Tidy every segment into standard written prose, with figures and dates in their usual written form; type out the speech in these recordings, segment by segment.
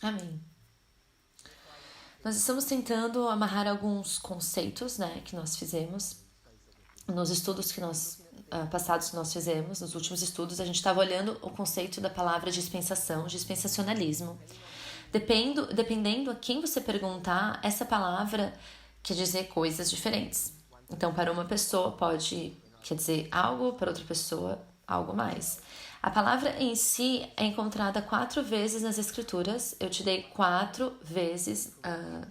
Amém. Nós estamos tentando amarrar alguns conceitos, né, que nós fizemos nos estudos que nós passados que nós fizemos, nos últimos estudos, a gente estava olhando o conceito da palavra dispensação, dispensacionalismo. Dependendo a quem você perguntar, essa palavra quer dizer coisas diferentes. Então, para uma pessoa quer dizer algo, para outra pessoa algo mais. A palavra em si é encontrada 4 vezes nas escrituras. Eu te dei 4 vezes,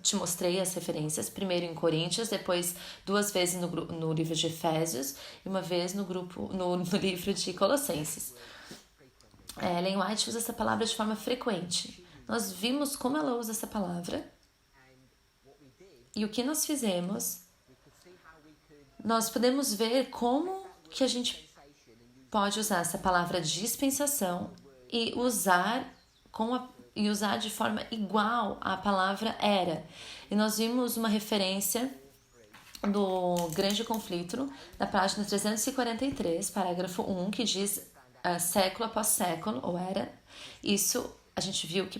te mostrei as referências. Primeiro em Coríntios, depois 2 vezes no livro de Efésios e uma vez no livro de Colossenses. Ellen White usa essa palavra de forma frequente. Nós vimos como ela usa essa palavra e o que nós fizemos. Nós podemos ver como que a gente pode usar essa palavra dispensação e usar de forma igual à palavra era. E nós vimos uma referência do Grande Conflito, da página 343, parágrafo 1, que diz século após século, ou era. Isso a gente viu que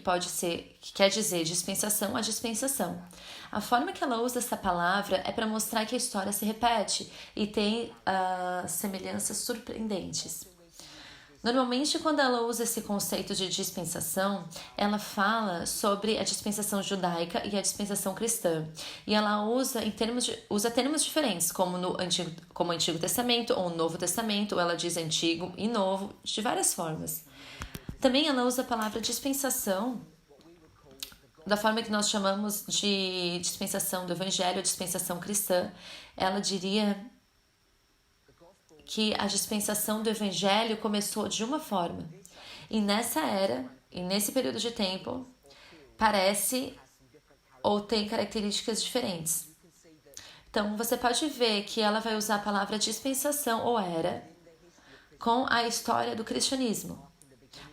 quer dizer dispensação a dispensação. A forma que ela usa essa palavra é para mostrar que a história se repete e tem semelhanças surpreendentes. Normalmente, quando ela usa esse conceito de dispensação, ela fala sobre a dispensação judaica e a dispensação cristã. E ela usa termos diferentes, como o Antigo Testamento ou o Novo Testamento, ou ela diz Antigo e Novo, de várias formas. Também ela usa a palavra dispensação da forma que nós chamamos de dispensação do Evangelho, dispensação cristã. Ela diria que a dispensação do Evangelho começou de uma forma. E nessa era, e nesse período de tempo, parece ou tem características diferentes. Então, você pode ver que ela vai usar a palavra dispensação ou era com a história do cristianismo,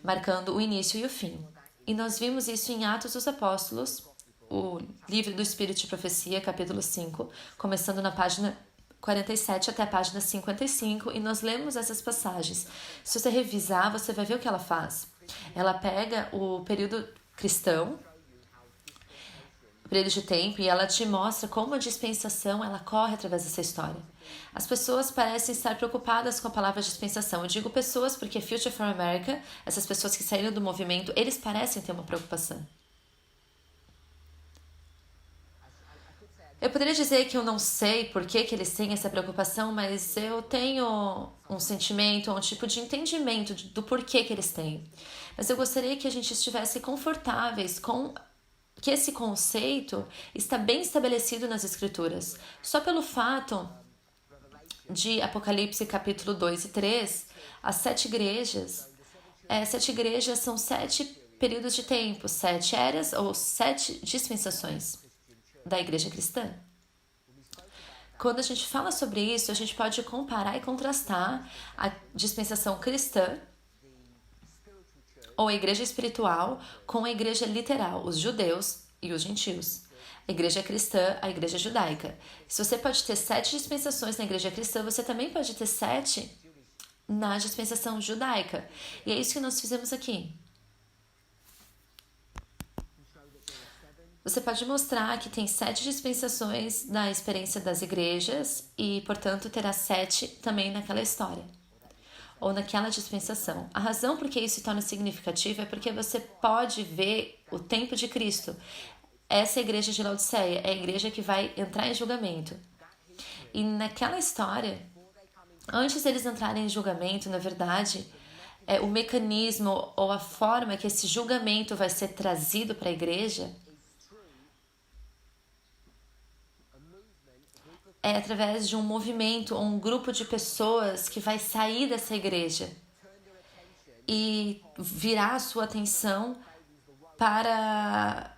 marcando o início e o fim. E nós vimos isso em Atos dos Apóstolos, o livro do Espírito de Profecia, capítulo 5, começando na página 47 até a página 55, e nós lemos essas passagens. Se você revisar, você vai ver o que ela faz. Ela pega o período cristão, o período de tempo, e ela te mostra como a dispensação ela corre através dessa história. As pessoas parecem estar preocupadas com a palavra dispensação. Eu digo pessoas porque Future for America, essas pessoas que saíram do movimento, eles parecem ter uma preocupação. Eu poderia dizer que eu não sei por que eles têm essa preocupação, mas eu tenho um sentimento, um tipo de entendimento do porquê que eles têm. Mas eu gostaria que a gente estivesse confortáveis com que esse conceito está bem estabelecido nas Escrituras. Só pelo fato de Apocalipse capítulo 2 e 3, as 7 igrejas, 7 igrejas são 7 períodos de tempo, 7 eras ou 7 dispensações da igreja cristã. Quando a gente fala sobre isso, a gente pode comparar e contrastar a dispensação cristã ou a igreja espiritual com a igreja literal, os judeus e os gentios. A igreja cristã, a igreja judaica. Se você pode ter 7 dispensações na igreja cristã, você também pode ter 7 na dispensação judaica. E é isso que nós fizemos aqui. Você pode mostrar que tem 7 dispensações na experiência das igrejas e, portanto, terá 7 também naquela história ou naquela dispensação. A razão por que isso se torna significativo é porque você pode ver o tempo de Cristo. Essa é a igreja de Laodiceia, é a igreja que vai entrar em julgamento. E naquela história, antes deles entrarem em julgamento, na verdade, o mecanismo ou a forma que esse julgamento vai ser trazido para a igreja é através de um movimento ou um grupo de pessoas que vai sair dessa igreja e virar a sua atenção para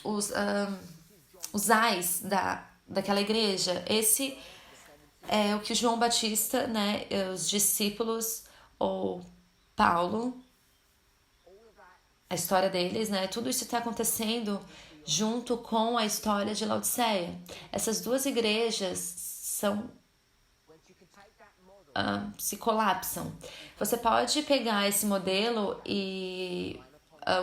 os ais daquela igreja. Esse é o que João Batista, né, os discípulos ou Paulo, a história deles, né, tudo isso está acontecendo junto com a história de Laodiceia. Essas duas igrejas se colapsam. Você pode pegar esse modelo e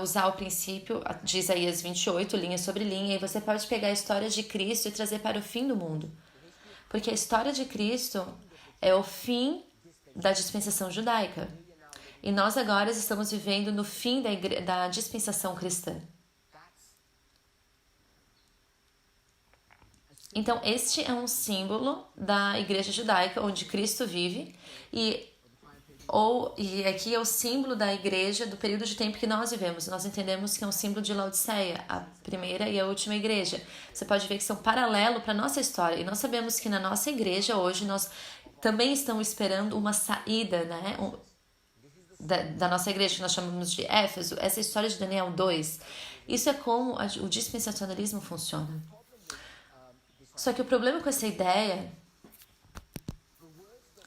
usar o princípio de Isaías 28, linha sobre linha, e você pode pegar a história de Cristo e trazer para o fim do mundo. Porque a história de Cristo é o fim da dispensação judaica. E nós agora estamos vivendo no fim da dispensação cristã. Então, este é um símbolo da igreja judaica, onde Cristo vive, e aqui é o símbolo da igreja do período de tempo que nós vivemos. Nós entendemos que é um símbolo de Laodiceia, a primeira e a última igreja. Você pode ver que são paralelo para a nossa história. E nós sabemos que na nossa igreja hoje nós também estamos esperando uma saída, né? Da nossa igreja, que nós chamamos de Éfeso. Essa história de Daniel 2. Isso é como o dispensacionalismo funciona. Só que o problema com essa ideia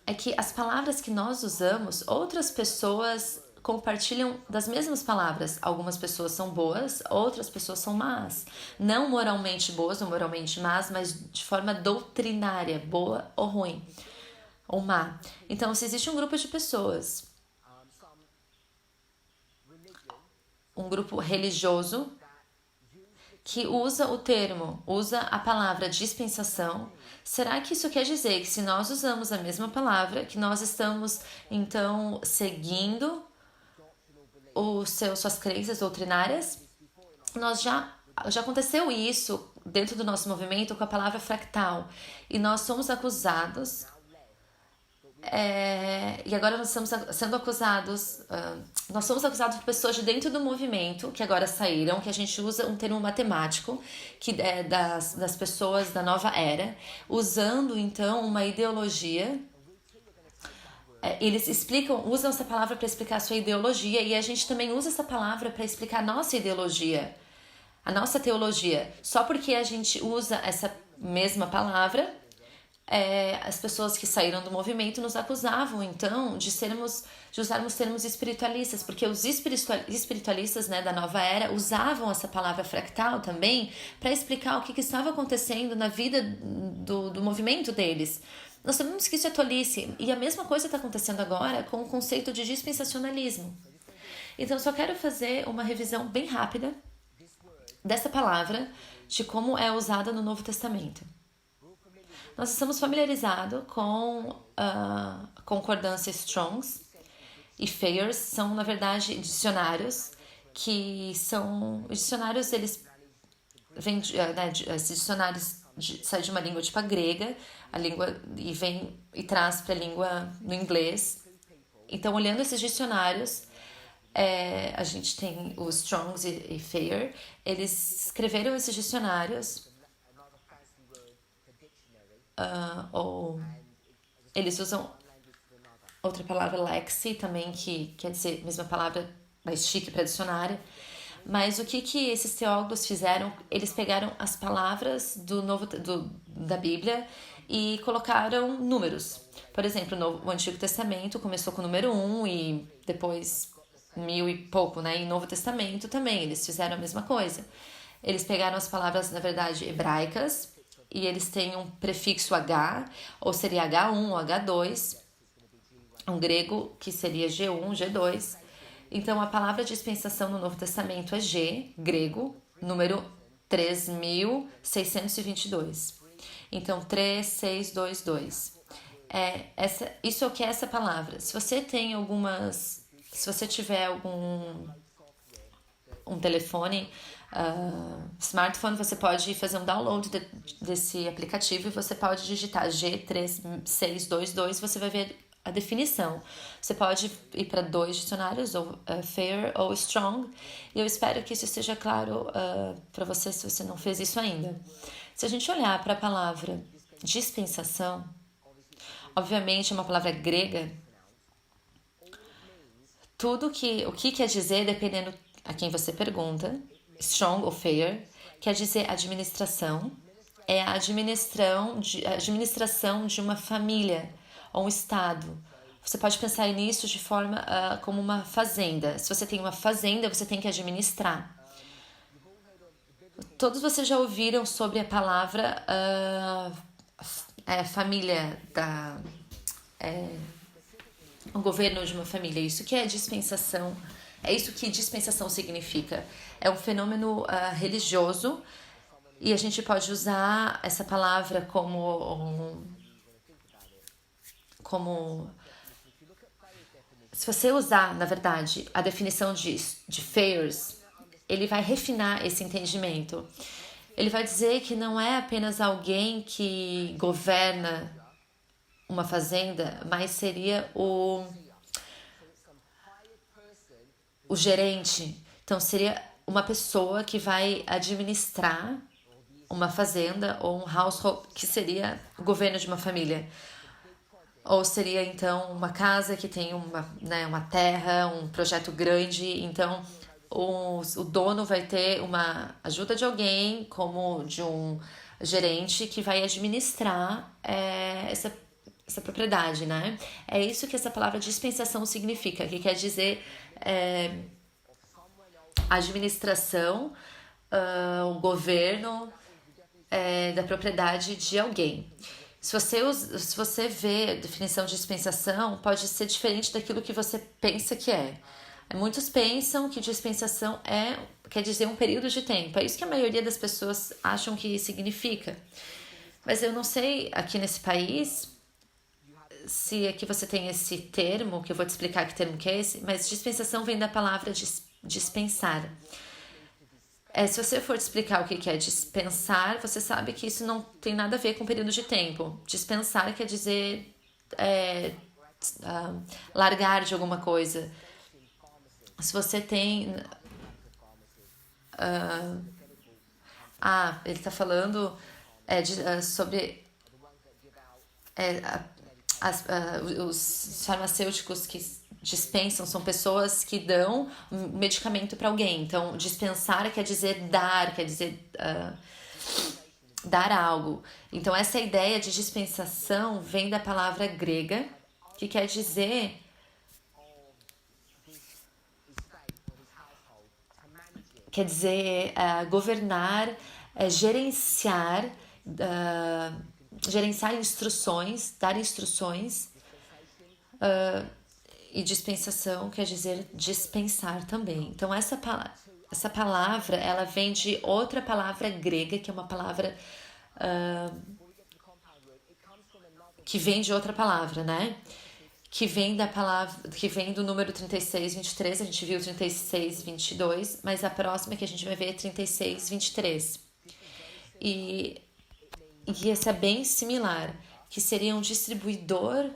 é que as palavras que nós usamos, outras pessoas compartilham das mesmas palavras. Algumas pessoas são boas, outras pessoas são más. Não moralmente boas ou moralmente más, mas de forma doutrinária, boa ou ruim, ou má. Então, se existe um grupo de pessoas, um grupo religioso, que usa a palavra dispensação, será que isso quer dizer que se nós usamos a mesma palavra, que nós estamos, então, seguindo suas crenças doutrinárias? Já aconteceu isso dentro do nosso movimento com a palavra fractal. E nós somos acusados... e agora nós estamos sendo acusados, nós somos acusados por pessoas de dentro do movimento que agora saíram, que a gente usa um termo matemático, que é das pessoas da nova era, usando então uma ideologia. Eles usam essa palavra para explicar a sua ideologia, e a gente também usa essa palavra para explicar a nossa ideologia, a nossa teologia. Só porque a gente usa essa mesma palavra, as pessoas que saíram do movimento nos acusavam, então, de usarmos termos espiritualistas, porque os espiritualistas, né, da nova era usavam essa palavra fractal também para explicar o que estava acontecendo na vida do movimento deles. Nós sabemos que isso é tolice, e a mesma coisa está acontecendo agora com o conceito de dispensacionalismo. Então, só quero fazer uma revisão bem rápida dessa palavra, de como é usada no Novo Testamento. Nós estamos familiarizados com concordância Strongs e Thayers, são, na verdade, dicionários, que são... Os dicionários, eles vêm... esses dicionários saem de uma língua tipo a grega, a língua, e traz para a língua no inglês. Então, olhando esses dicionários, a gente tem os Strongs e Thayer, eles escreveram esses dicionários... ou eles usam outra palavra, lexi, também, que quer dizer a mesma palavra, mais chique para dicionário. Mas o que esses teólogos fizeram? Eles pegaram as palavras da Bíblia e colocaram números. Por exemplo, o Antigo Testamento começou com o número 1 e depois 1000 e pouco, né? E no Novo Testamento também, eles fizeram a mesma coisa. Eles pegaram as palavras, na verdade, hebraicas, e eles têm um prefixo H, ou seria H1 ou H2, um grego que seria G1, G2. Então, a palavra dispensação no Novo Testamento é G, grego, número 3622. Então, 3622. Isso é o que é essa palavra. Se você tiver um telefone... smartphone, você pode fazer um download desse aplicativo e você pode digitar G3622, você vai ver a definição. Você pode ir para 2 dicionários, ou Fair ou Strong, e eu espero que isso esteja claro para você, se você não fez isso ainda. Se a gente olhar para a palavra dispensação, obviamente é uma palavra grega. O que quer dizer, dependendo a quem você pergunta, Strong ou Fair, quer dizer administração, é a administração de uma família ou um estado. Você pode pensar nisso de forma como uma fazenda. Se você tem uma fazenda, você tem que administrar. Todos vocês já ouviram sobre a palavra família, o governo de uma família. Isso que é dispensação É isso que dispensação significa. É um fenômeno religioso e a gente pode usar essa palavra como se você usar, na verdade, a definição de Fairs, ele vai refinar esse entendimento. Ele vai dizer que não é apenas alguém que governa uma fazenda, mas seria o gerente. Então, seria uma pessoa que vai administrar uma fazenda ou um household, que seria o governo de uma família. Ou seria, então, uma casa que tem uma terra, um projeto grande. Então, o dono vai ter uma ajuda de alguém, como de um gerente, que vai administrar essa propriedade, né? É isso que essa palavra dispensação significa, que quer dizer administração, o governo da propriedade de alguém. Se você vê a definição de dispensação, pode ser diferente daquilo que você pensa que é. Muitos pensam que dispensação quer dizer um período de tempo. É isso que a maioria das pessoas acham que significa. Mas eu não sei, aqui nesse país, se aqui você tem esse termo, que eu vou te explicar que termo que é esse, mas dispensação vem da palavra dispensar. Se você for te explicar o que é dispensar, você sabe que isso não tem nada a ver com período de tempo. Dispensar quer dizer largar de alguma coisa. Se você tem... ele está falando sobre os farmacêuticos que dispensam, são pessoas que dão medicamento para alguém. Então, dispensar quer dizer dar, quer dizer dar algo. Então, essa ideia de dispensação vem da palavra grega, que quer dizer governar, gerenciar instruções, dar instruções. E dispensação quer dizer dispensar também. Então, essa palavra, ela vem de outra palavra grega, que é uma palavra que vem de outra palavra, né? Que vem do número 3623, a gente viu 3622, mas a próxima que a gente vai ver é 3623. E essa é bem similar, que seria um distribuidor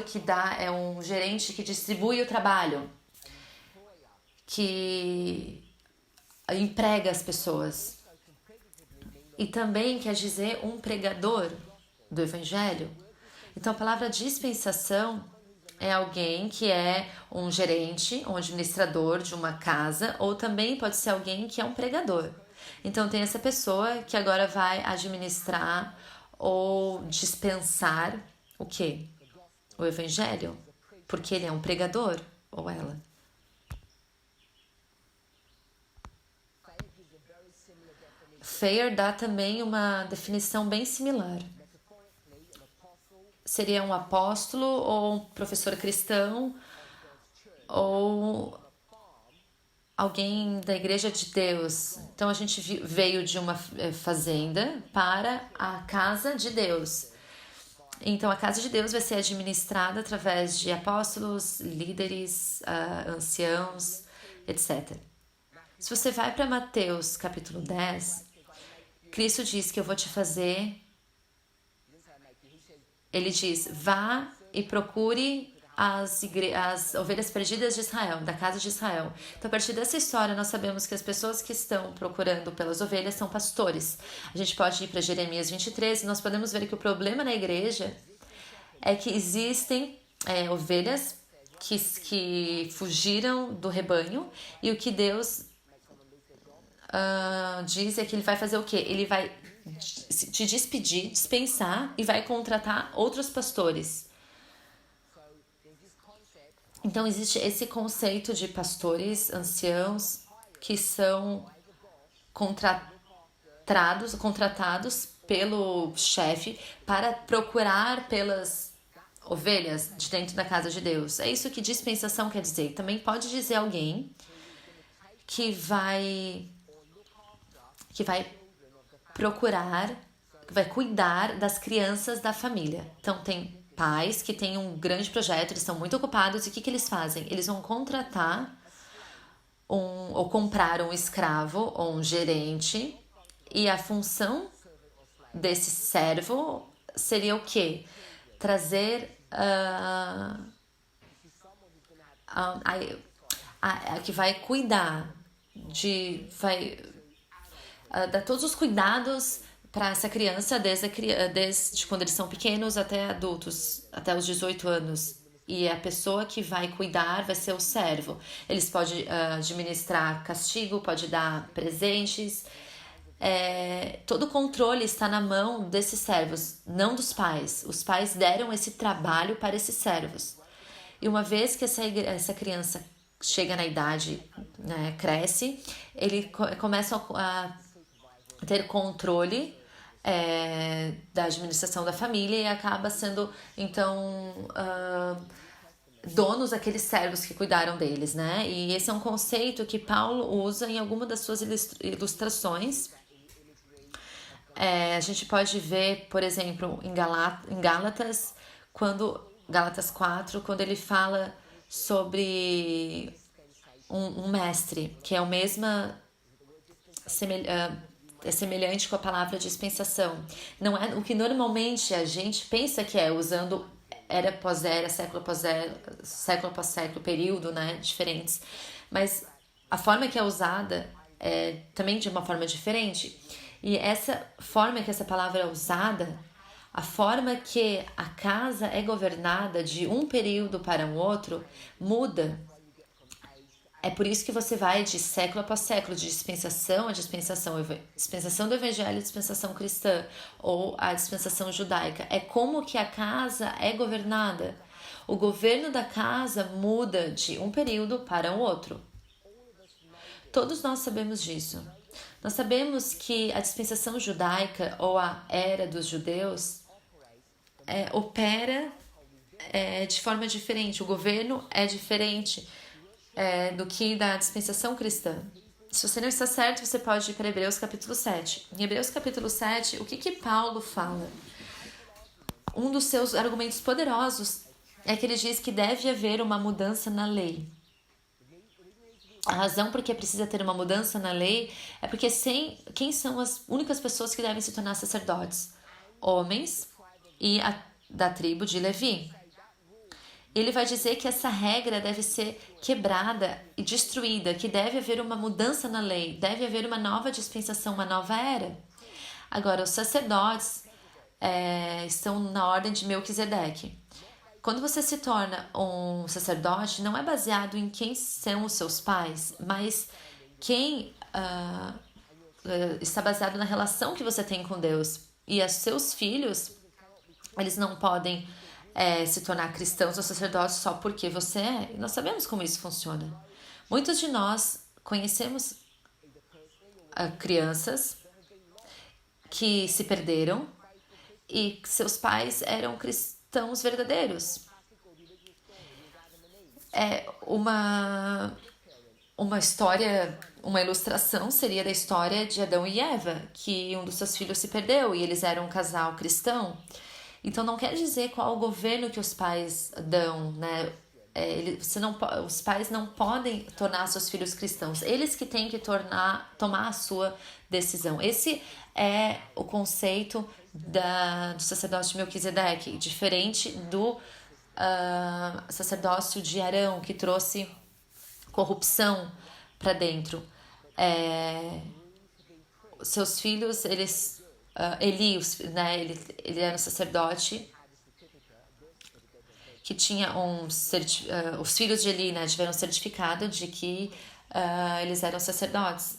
que é um gerente que distribui o trabalho, que emprega as pessoas. E também quer dizer um pregador do evangelho. Então, a palavra dispensação é alguém que é um gerente, um administrador de uma casa, ou também pode ser alguém que é um pregador. Então, tem essa pessoa que agora vai administrar ou dispensar o quê? O evangelho, porque ele é um pregador, ou ela. Fair dá também uma definição bem similar. Seria um apóstolo ou um professor cristão ou alguém da igreja de Deus. Então a gente veio de uma fazenda para a casa de Deus. Então a casa de Deus vai ser administrada através de apóstolos, líderes, anciãos, etc. Se você vai para Mateus capítulo 10, Cristo diz que eu vou te fazer... Ele diz, vá e procure as ovelhas perdidas de Israel, da casa de Israel. Então, a partir dessa história, nós sabemos que as pessoas que estão procurando pelas ovelhas são pastores. A gente pode ir para Jeremias 23 e nós podemos ver que o problema na igreja é que existem ovelhas que fugiram do rebanho, e o que Deus diz é que ele vai fazer o quê? Ele vai te despedir, dispensar e vai contratar outros pastores. Então existe esse conceito de pastores, anciãos, que são contratados pelo chefe para procurar pelas ovelhas de dentro da casa de Deus. É isso que dispensação quer dizer. Também pode dizer alguém que vai procurar, que vai cuidar das crianças da família. Então tem pais que têm um grande projeto, eles estão muito ocupados, e o que eles fazem? Eles vão contratar ou comprar um escravo ou um gerente, e a função desse servo seria o quê? Trazer que vai cuidar dar todos os cuidados para essa criança desde quando eles são pequenos até adultos, até os 18 anos. E a pessoa que vai cuidar vai ser o servo. Eles podem administrar castigo, pode dar presentes. Todo o controle está na mão desses servos, não dos pais. Os pais deram esse trabalho para esses servos. E uma vez que essa criança chega na idade, né, cresce, ele começa a ter controle da administração da família, e acaba sendo, então, donos daqueles servos que cuidaram deles, né? E esse é um conceito que Paulo usa em alguma das suas ilustrações. A gente pode ver, por exemplo, em Gálatas, Gálatas 4, quando ele fala sobre um mestre, que é é semelhante com a palavra dispensação. Não é o que normalmente a gente pensa que é, usando era após era, século após século, período, né, diferentes. Mas a forma que é usada é também de uma forma diferente. E essa forma que essa palavra é usada, a forma que a casa é governada de um período para um outro, muda. É por isso que você vai de século após século, de dispensação a dispensação do evangelho, dispensação cristã, ou a dispensação judaica. É como que a casa é governada. O governo da casa muda de um período para um outro. Todos nós sabemos disso. Nós sabemos que a dispensação judaica, ou a era dos judeus, opera de forma diferente. O governo é diferente do que da dispensação cristã. Se você não está certo, você pode ir para Hebreus capítulo 7. Em Hebreus capítulo 7, o que Paulo fala? Um dos seus argumentos poderosos é que ele diz que deve haver uma mudança na lei. A razão por que precisa ter uma mudança na lei é porque quem são as únicas pessoas que devem se tornar sacerdotes? Homens e da tribo de Levi. Ele vai dizer que essa regra deve ser quebrada e destruída, que deve haver uma mudança na lei, deve haver uma nova dispensação, uma nova era. Agora, os sacerdotes estão na ordem de Melquisedeque. Quando você se torna um sacerdote, não é baseado em quem são os seus pais, mas quem está baseado na relação que você tem com Deus. E os seus filhos, eles não podem se tornar cristãos ou sacerdotes só porque você é. Nós sabemos como isso funciona. Muitos de nós conhecemos crianças que se perderam e seus pais eram cristãos verdadeiros. Uma história, uma ilustração seria da história de Adão e Eva, que um dos seus filhos se perdeu e eles eram um casal cristão. Então não quer dizer qual o governo que os pais dão, né? Os pais não podem tornar seus filhos cristãos. Eles que têm que tomar a sua decisão. Esse é o conceito do sacerdócio de Melquisedeque, diferente do sacerdócio de Arão, que trouxe corrupção para dentro. Seus filhos, Eli, né, ele era um sacerdote que tinha os filhos de Eli, né, tiveram um certificado de que eles eram sacerdotes.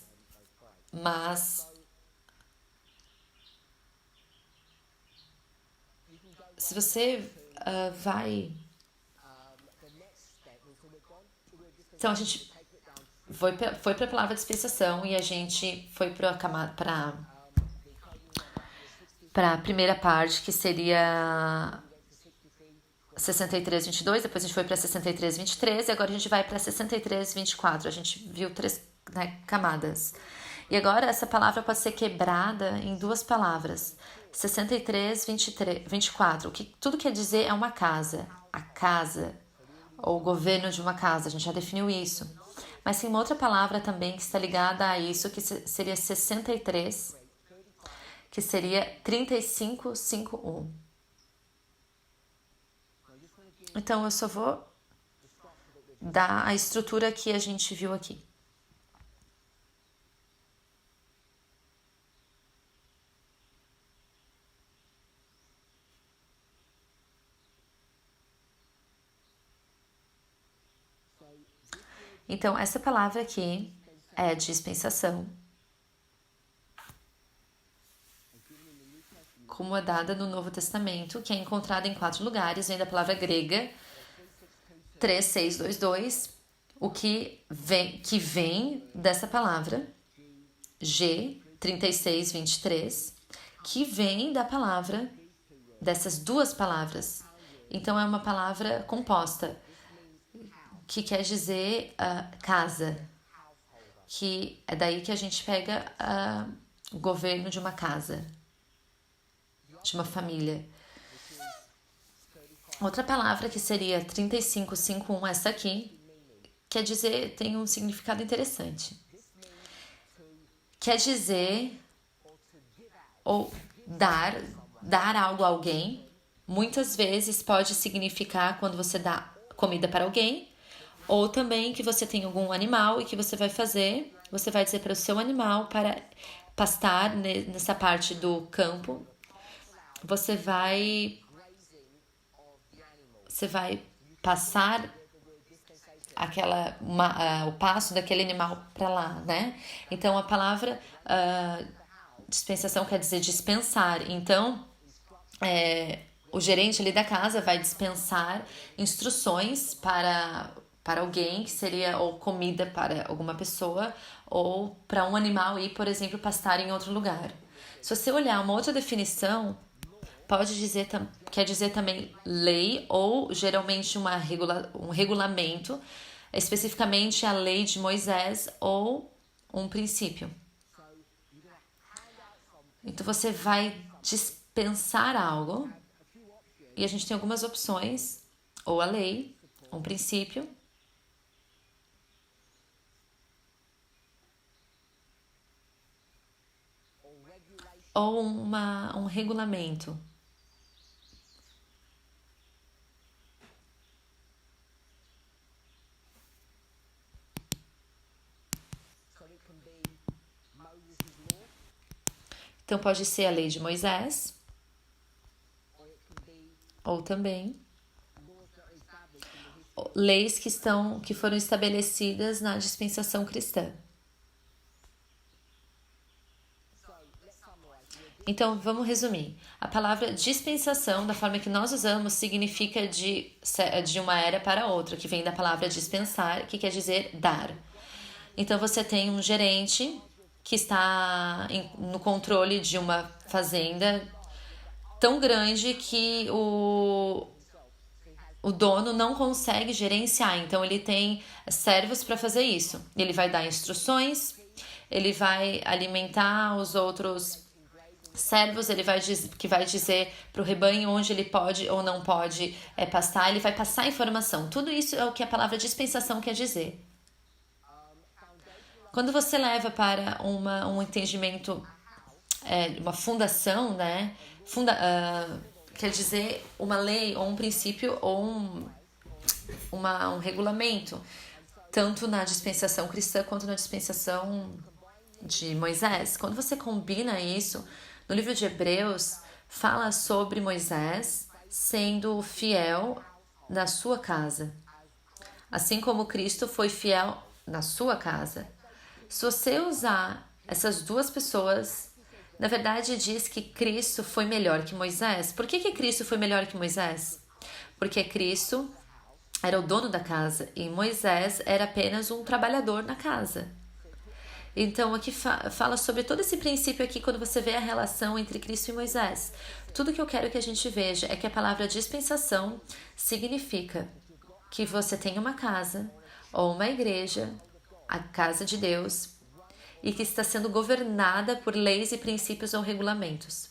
Mas se você vai... Então a gente foi para a palavra dispensação e a gente foi para a primeira parte, que seria 63:22, depois a gente foi para 63:23 e agora a gente vai para 63:24. A gente viu 3, né, camadas. E agora essa palavra pode ser quebrada em 2 palavras. 63:24. O que tudo quer dizer é uma casa. A casa, ou o governo de uma casa, a gente já definiu isso. Mas tem uma outra palavra também que está ligada a isso, que seria 63, que seria 35:51. Então, eu só vou dar a estrutura que a gente viu aqui. Então, essa palavra aqui é dispensação, como é dada no Novo Testamento, que é encontrada em 4 lugares, vem da palavra grega 3622, o que vem dessa palavra G 36:23, que vem da palavra, dessas 2 palavras. Então é uma palavra composta, que quer dizer casa, que é daí que a gente pega o governo de uma casa, de uma família. Outra palavra que seria 35:51, essa aqui, quer dizer, tem um significado interessante. Quer dizer, ou dar algo a alguém. Muitas vezes pode significar quando você dá comida para alguém, ou também que você tem algum animal e que você vai fazer, você vai dizer para o seu animal para pastar nessa parte do campo. Você vai passar o passo daquele animal para lá, né? Então a palavra dispensação quer dizer dispensar. Então o gerente ali da casa vai dispensar instruções para alguém, que seria ou comida para alguma pessoa, ou para um animal ir, por exemplo, pastar em outro lugar. Se você olhar uma outra definição, quer dizer também lei, ou geralmente um regulamento, especificamente a lei de Moisés, ou um princípio. Então você vai dispensar algo, e a gente tem algumas opções, ou a lei, um princípio, ou um regulamento. Então pode ser a lei de Moisés, ou também leis que foram estabelecidas na dispensação cristã. Então, vamos resumir. A palavra dispensação, da forma que nós usamos, significa de uma era para outra, que vem da palavra dispensar, que quer dizer dar. Então, você tem um gerente que está no controle de uma fazenda tão grande que o dono não consegue gerenciar. Então, ele tem servos para fazer isso. Ele vai dar instruções, ele vai alimentar os outros servos, ele vai dizer para o rebanho onde ele pode ou não pode pastar, ele vai passar informação. Tudo isso é o que a palavra dispensação quer dizer. Quando você leva para um entendimento, uma fundação, né? Quer dizer uma lei ou um princípio ou um regulamento, tanto na dispensação cristã quanto na dispensação de Moisés. Quando você combina isso, no livro de Hebreus, fala sobre Moisés sendo fiel na sua casa, assim como Cristo foi fiel na sua casa. Se você usar essas 2 pessoas, na verdade diz que Cristo foi melhor que Moisés. Por que Cristo foi melhor que Moisés? Porque Cristo era o dono da casa e Moisés era apenas um trabalhador na casa. Então, aqui fala sobre todo esse princípio aqui quando você vê a relação entre Cristo e Moisés. Tudo que eu quero que a gente veja é que a palavra dispensação significa que você tem uma casa ou uma igreja, a casa de Deus, e que está sendo governada por leis e princípios ou regulamentos.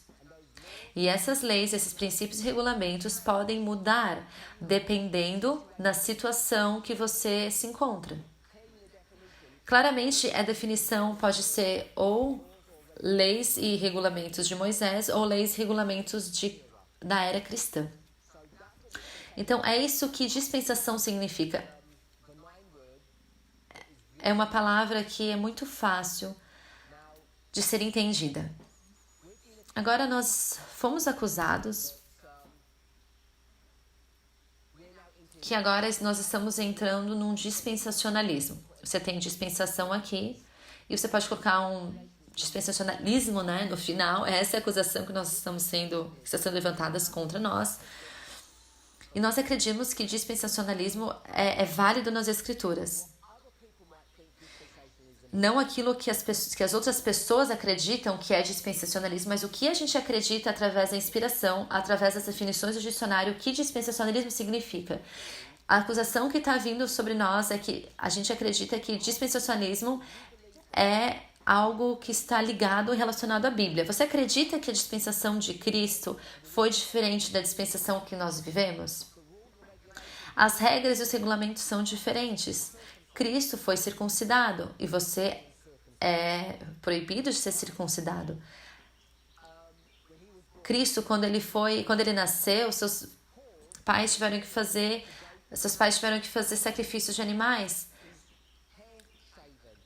E essas leis, esses princípios e regulamentos podem mudar dependendo da situação que você se encontra. Claramente, a definição pode ser ou leis e regulamentos de Moisés ou leis e regulamentos da era cristã. Então, é isso que dispensação significa. É uma palavra que é muito fácil de ser entendida. Agora nós fomos acusados que agora nós estamos entrando num dispensacionalismo. Você tem dispensação aqui e você pode colocar um dispensacionalismo, né, no final. Essa é a acusação que está sendo levantada contra nós. E nós acreditamos que dispensacionalismo é válido nas escrituras. Não aquilo que as outras pessoas acreditam que é dispensacionalismo, mas o que a gente acredita através da inspiração, através das definições do dicionário, o que dispensacionalismo significa. A acusação que está vindo sobre nós é que a gente acredita que dispensacionalismo é algo que está ligado e relacionado à Bíblia. Você acredita que a dispensação de Cristo foi diferente da dispensação que nós vivemos? As regras e os regulamentos são diferentes. Cristo foi circuncidado e você é proibido de ser circuncidado. Cristo, quando ele nasceu, seus pais tiveram que fazer sacrifícios de animais.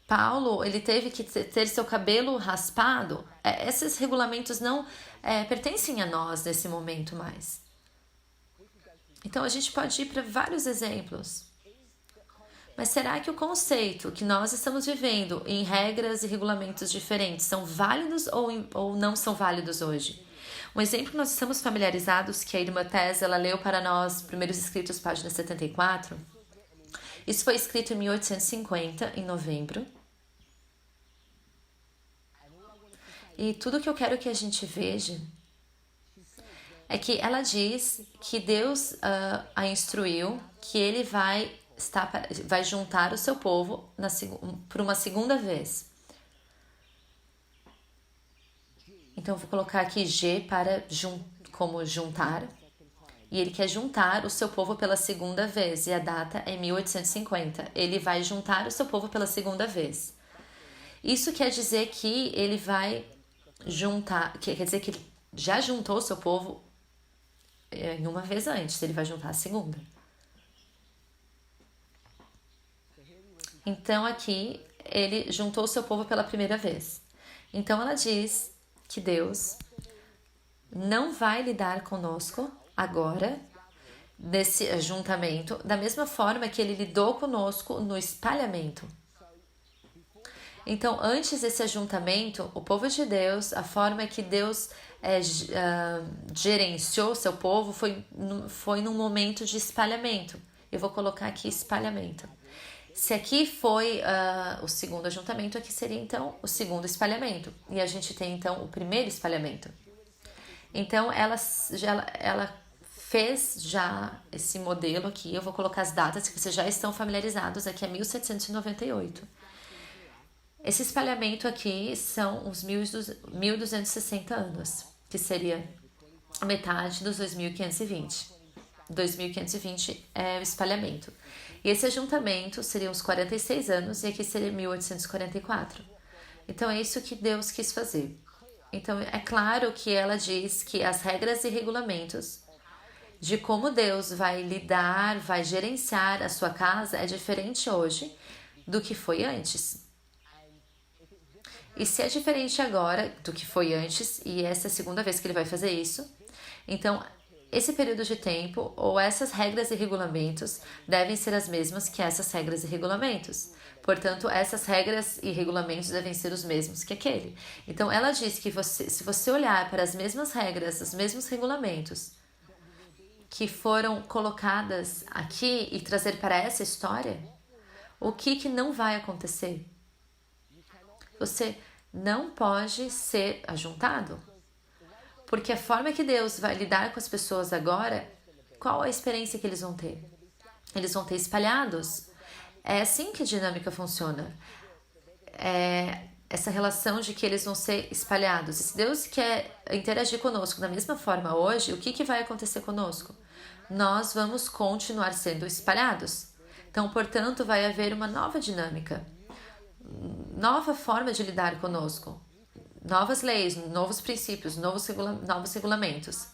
Paulo, ele teve que ter seu cabelo raspado. Esses regulamentos não pertencem a nós nesse momento mais. Então a gente pode ir para vários exemplos. Mas será que o conceito que nós estamos vivendo em regras e regulamentos diferentes são válidos ou não são válidos hoje? Um exemplo que nós estamos familiarizados, que a irmã Tess, ela leu para nós, Primeiros Escritos, página 74. Isso foi escrito em 1850, em novembro. E tudo que eu quero que a gente veja é que ela diz que Deus a instruiu que ele vai juntar o seu povo por uma segunda vez. Então, eu vou colocar aqui G como juntar. E ele quer juntar o seu povo pela segunda vez. E a data é 1850. Ele vai juntar o seu povo pela segunda vez. Isso quer dizer que ele vai juntar... Quer dizer que ele já juntou o seu povo em uma vez antes. Ele vai juntar a segunda. Então, aqui, ele juntou o seu povo pela primeira vez. Então, ela diz que Deus não vai lidar conosco agora, desse ajuntamento, da mesma forma que ele lidou conosco no espalhamento. Então, antes desse ajuntamento, o povo de Deus, a forma que Deus gerenciou seu povo foi num momento de espalhamento. Eu vou colocar aqui espalhamento. Se aqui foi o segundo ajuntamento, aqui seria então o segundo espalhamento. E a gente tem então o primeiro espalhamento. Então ela fez já esse modelo aqui. Eu vou colocar as datas que vocês já estão familiarizados. Aqui é 1798. Esse espalhamento aqui são os 1260 anos, que seria a metade dos 2520. 2520 é o espalhamento. E esse ajuntamento seria os 46 anos e aqui seria 1844. Então é isso que Deus quis fazer. Então é claro que ela diz que as regras e regulamentos de como Deus vai lidar, vai gerenciar a sua casa é diferente hoje do que foi antes. E se é diferente agora do que foi antes, e essa é a segunda vez que ele vai fazer isso, então esse período de tempo ou essas regras e regulamentos devem ser as mesmas que essas regras e regulamentos. Portanto, essas regras e regulamentos devem ser os mesmos que aquele. Então, ela diz que se você olhar para as mesmas regras, os mesmos regulamentos que foram colocadas aqui e trazer para essa história, o que não vai acontecer? você não pode ser ajuntado. Porque a forma que Deus vai lidar com as pessoas agora, qual a experiência que eles vão ter? Eles vão ter espalhados. É assim que a dinâmica funciona. É essa relação de que eles vão ser espalhados. E se Deus quer interagir conosco da mesma forma hoje, o que vai acontecer conosco? Nós vamos continuar sendo espalhados. Então, portanto, vai haver uma nova dinâmica, nova forma de lidar conosco, novas leis, novos princípios, novos regulamentos.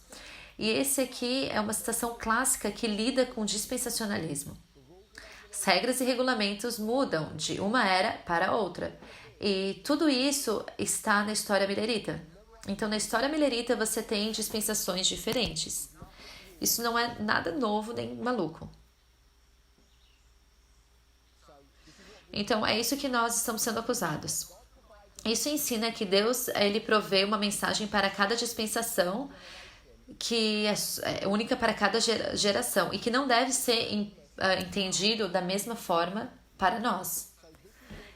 E esse aqui é uma situação clássica que lida com dispensacionalismo. As regras e regulamentos mudam de uma era para outra. E tudo isso está na história milerita. Então, na história milerita, você tem dispensações diferentes. Isso não é nada novo nem maluco. Então, é isso que nós estamos sendo acusados. Isso ensina que Deus, ele provê uma mensagem para cada dispensação, que é única para cada geração e que não deve ser entendido da mesma forma para nós.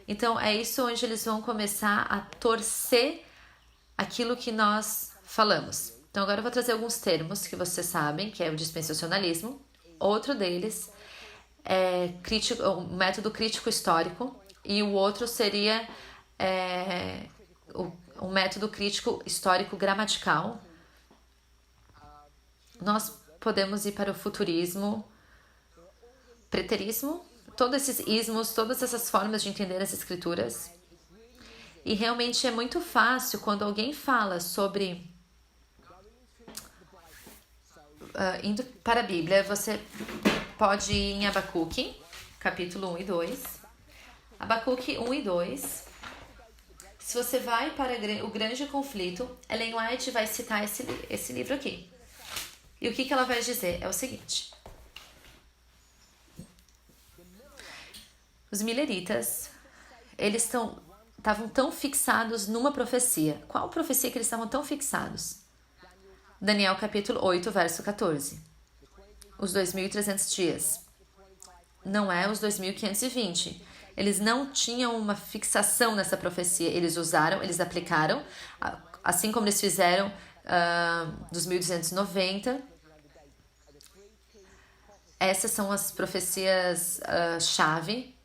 Então, é isso onde eles vão começar a torcer aquilo que nós falamos. Então, agora eu vou trazer alguns termos que vocês sabem, que é o dispensacionalismo. Outro deles é o método crítico histórico e o outro seria o método crítico histórico gramatical. Nós podemos ir para o futurismo, preterismo, todos esses ismos, todas essas formas de entender as escrituras. E realmente é muito fácil quando alguém fala sobre indo para a Bíblia, você pode ir em Abacuque, capítulo 1 e 2. Abacuque 1 e 2. Se você vai para o grande conflito, Ellen White vai citar esse livro aqui. E o que ela vai dizer é o seguinte. Os mileritas, eles estavam tão fixados numa profecia. Qual profecia que eles estavam tão fixados? Daniel capítulo 8, verso 14. Os 2.300 dias. Não é os 2.520. Eles não tinham uma fixação nessa profecia. Eles usaram, eles aplicaram, assim como eles fizeram dos 1.290. Essas são as profecias chave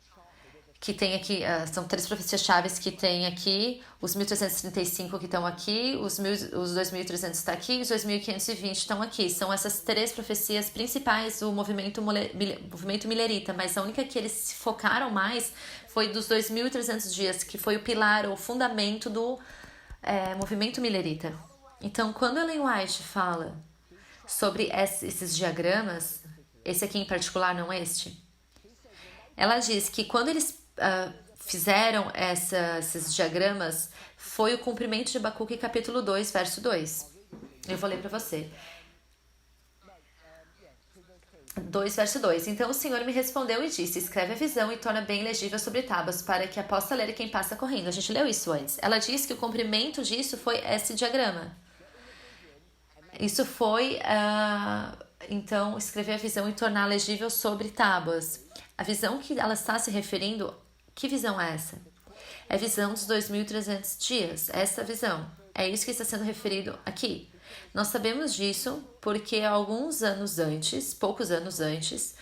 que tem aqui, são 3 profecias chaves que tem aqui, os 1.335 que estão aqui, os 2.300 estão aqui, os 2.520 estão aqui. São essas 3 profecias principais do movimento milerita, mas a única que eles se focaram mais foi dos 2.300 dias, que foi o pilar, o fundamento do movimento milerita. Então, quando Ellen White fala sobre esses diagramas, esse aqui em particular, não este, ela diz que quando eles fizeram esses diagramas, foi o cumprimento de Abacuque capítulo 2, verso 2. Eu vou ler para você. 2, verso 2. Então o Senhor me respondeu e disse, escreve a visão e torna bem legível sobre tábuas, para que a possa ler quem passa correndo. A gente leu isso antes. Ela diz que o cumprimento disso foi esse diagrama. Isso foi, então, escrever a visão e tornar legível sobre tábuas. A visão que ela está se referindo, que visão é essa? É a visão dos 2.300 dias, essa visão. É isso que está sendo referido aqui. Nós sabemos disso porque alguns anos antes, poucos anos antes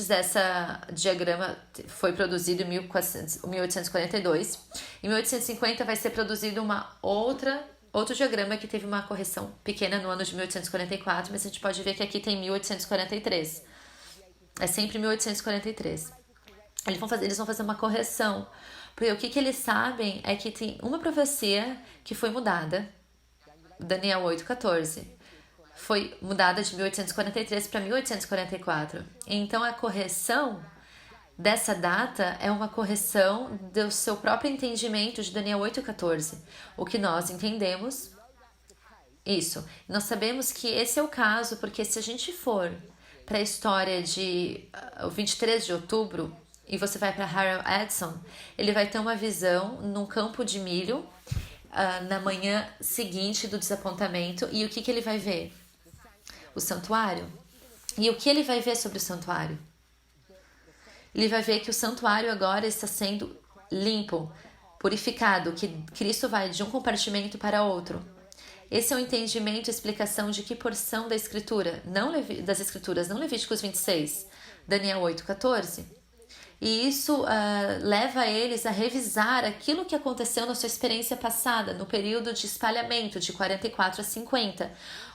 dessa diagrama foi produzido em 1842. Em 1850 vai ser produzido outro diagrama que teve uma correção pequena no ano de 1844, mas a gente pode ver que aqui tem 1843. É sempre 1843. Eles vão fazer uma correção, porque o que eles sabem é que tem uma profecia que foi mudada, Daniel 8,14, foi mudada de 1843 para 1844. Então, a correção dessa data é uma correção do seu próprio entendimento de Daniel 8,14. O que nós entendemos, isso. Nós sabemos que esse é o caso, porque se a gente for para a história de 23 de outubro, e você vai para Harold Edson, ele vai ter uma visão num campo de milho na manhã seguinte do desapontamento. E o que ele vai ver? O santuário. E o que ele vai ver sobre o santuário? Ele vai ver que o santuário agora está sendo limpo. purificado, que Cristo vai de um compartimento para outro. Esse é o entendimento e explicação de que porção da Escritura, das Escrituras, não Levíticos 26, Daniel 8,14. E isso leva eles a revisar aquilo que aconteceu na sua experiência passada, no período de espalhamento de 44 a 50,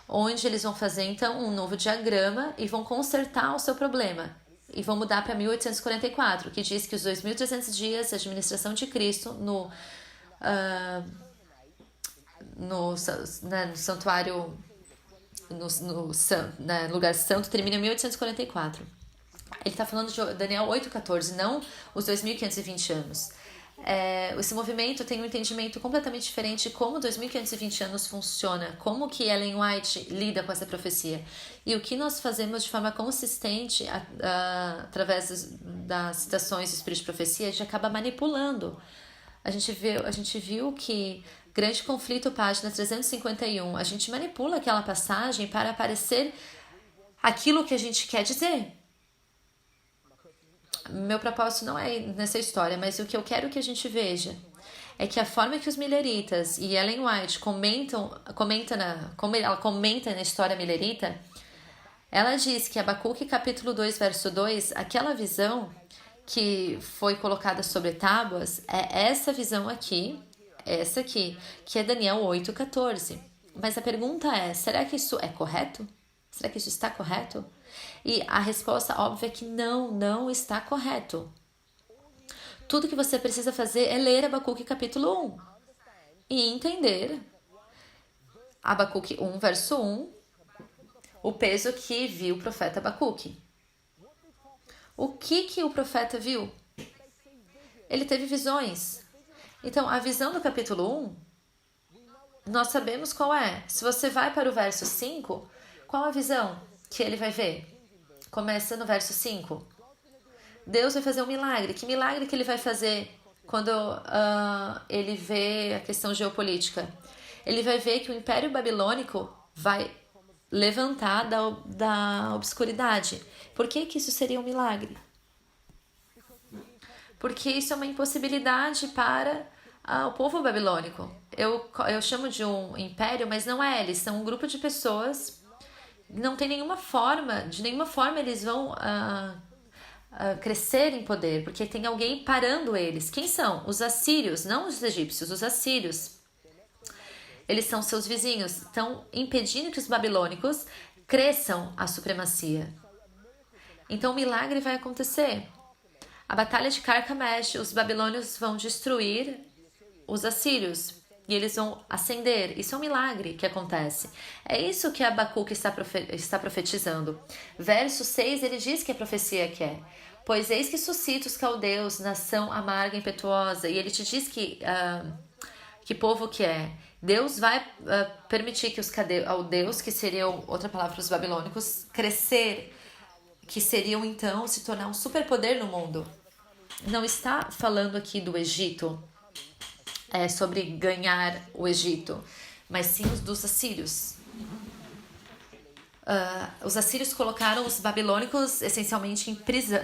onde eles vão fazer então um novo diagrama e vão consertar o seu problema. E vão mudar para 1844, que diz que os 2.300 dias de administração de Cristo no santuário, no lugar santo, termina em 1844. Ele está falando de Daniel 8,14, não os 2.520 anos. Esse movimento tem um entendimento completamente diferente de como 2.520 anos funciona, como que Ellen White lida com essa profecia. E o que nós fazemos de forma consistente, através das citações do Espírito de Profecia, a gente acaba manipulando. A gente viu que Grande Conflito, página 351, a gente manipula aquela passagem para aparecer aquilo que a gente quer dizer. Meu propósito não é nessa história, mas o que eu quero que a gente veja é que a forma que os mileritas e Ellen White como ela comenta na história milerita, ela diz que Abacuque capítulo 2, verso 2, aquela visão que foi colocada sobre tábuas é essa visão aqui, essa aqui, que é Daniel 8,14. Mas a pergunta é, será que isso é correto? Será que isso está correto? E a resposta óbvia é que não está correto. Tudo que você precisa fazer é ler Abacuque capítulo 1 e entender Abacuque 1, verso 1, o peso que viu o profeta Abacuque. O que o profeta viu? Ele teve visões. Então, a visão do capítulo 1, nós sabemos qual é. Se você vai para o verso 5, qual a visão que ele vai ver? Começa no verso 5. Deus vai fazer um milagre. Que milagre que ele vai fazer quando ele vê a questão geopolítica? Ele vai ver que o Império Babilônico vai levantar da obscuridade. Por que isso seria um milagre? Porque isso é uma impossibilidade para o povo babilônico. Eu chamo de um império, mas não é. Eles são um grupo de pessoas. Não tem nenhuma forma, de nenhuma forma eles vão crescer em poder, porque tem alguém parando eles. Quem são? Os assírios, não os egípcios, os assírios. Eles são seus vizinhos, estão impedindo que os babilônicos cresçam a supremacia. Então o milagre vai acontecer. A batalha de Carcamash, os babilônios vão destruir os assírios e eles vão ascender. Isso é um milagre que acontece. É isso que Abacuque está profetizando. Verso 6, ele diz que a profecia quer. Pois eis que suscita os caldeus, nação amarga e impetuosa. E ele te diz que povo que é. Deus vai permitir que os caldeus, que seriam, outra palavra para os babilônicos, crescer, que seriam então se tornar um superpoder no mundo. Não está falando aqui do Egito, sobre ganhar o Egito, mas sim dos assírios. Os assírios colocaram os babilônicos essencialmente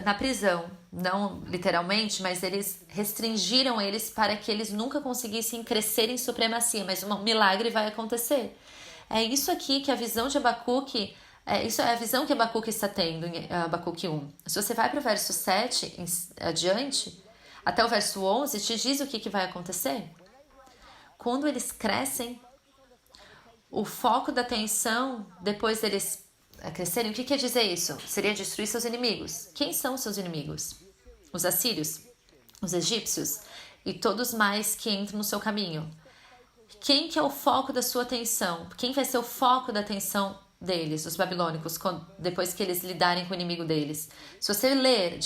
na prisão, não literalmente, mas eles restringiram eles para que eles nunca conseguissem crescer em supremacia, mas um milagre vai acontecer. É isso aqui que a visão de Abacuque, isso é a visão que Abacuque está tendo em Abacuque 1. Se você vai para o verso 7 adiante, até o verso 11, te diz o que vai acontecer. Quando eles crescem, o foco da atenção, depois deles crescerem, o que quer dizer isso? Seria destruir seus inimigos. Quem são os seus inimigos? Os assírios, os egípcios e todos mais que entram no seu caminho. Quem que é o foco da sua atenção? Quem vai ser o foco da atenção deles, os babilônicos, depois que eles lidarem com o inimigo deles? Se você ler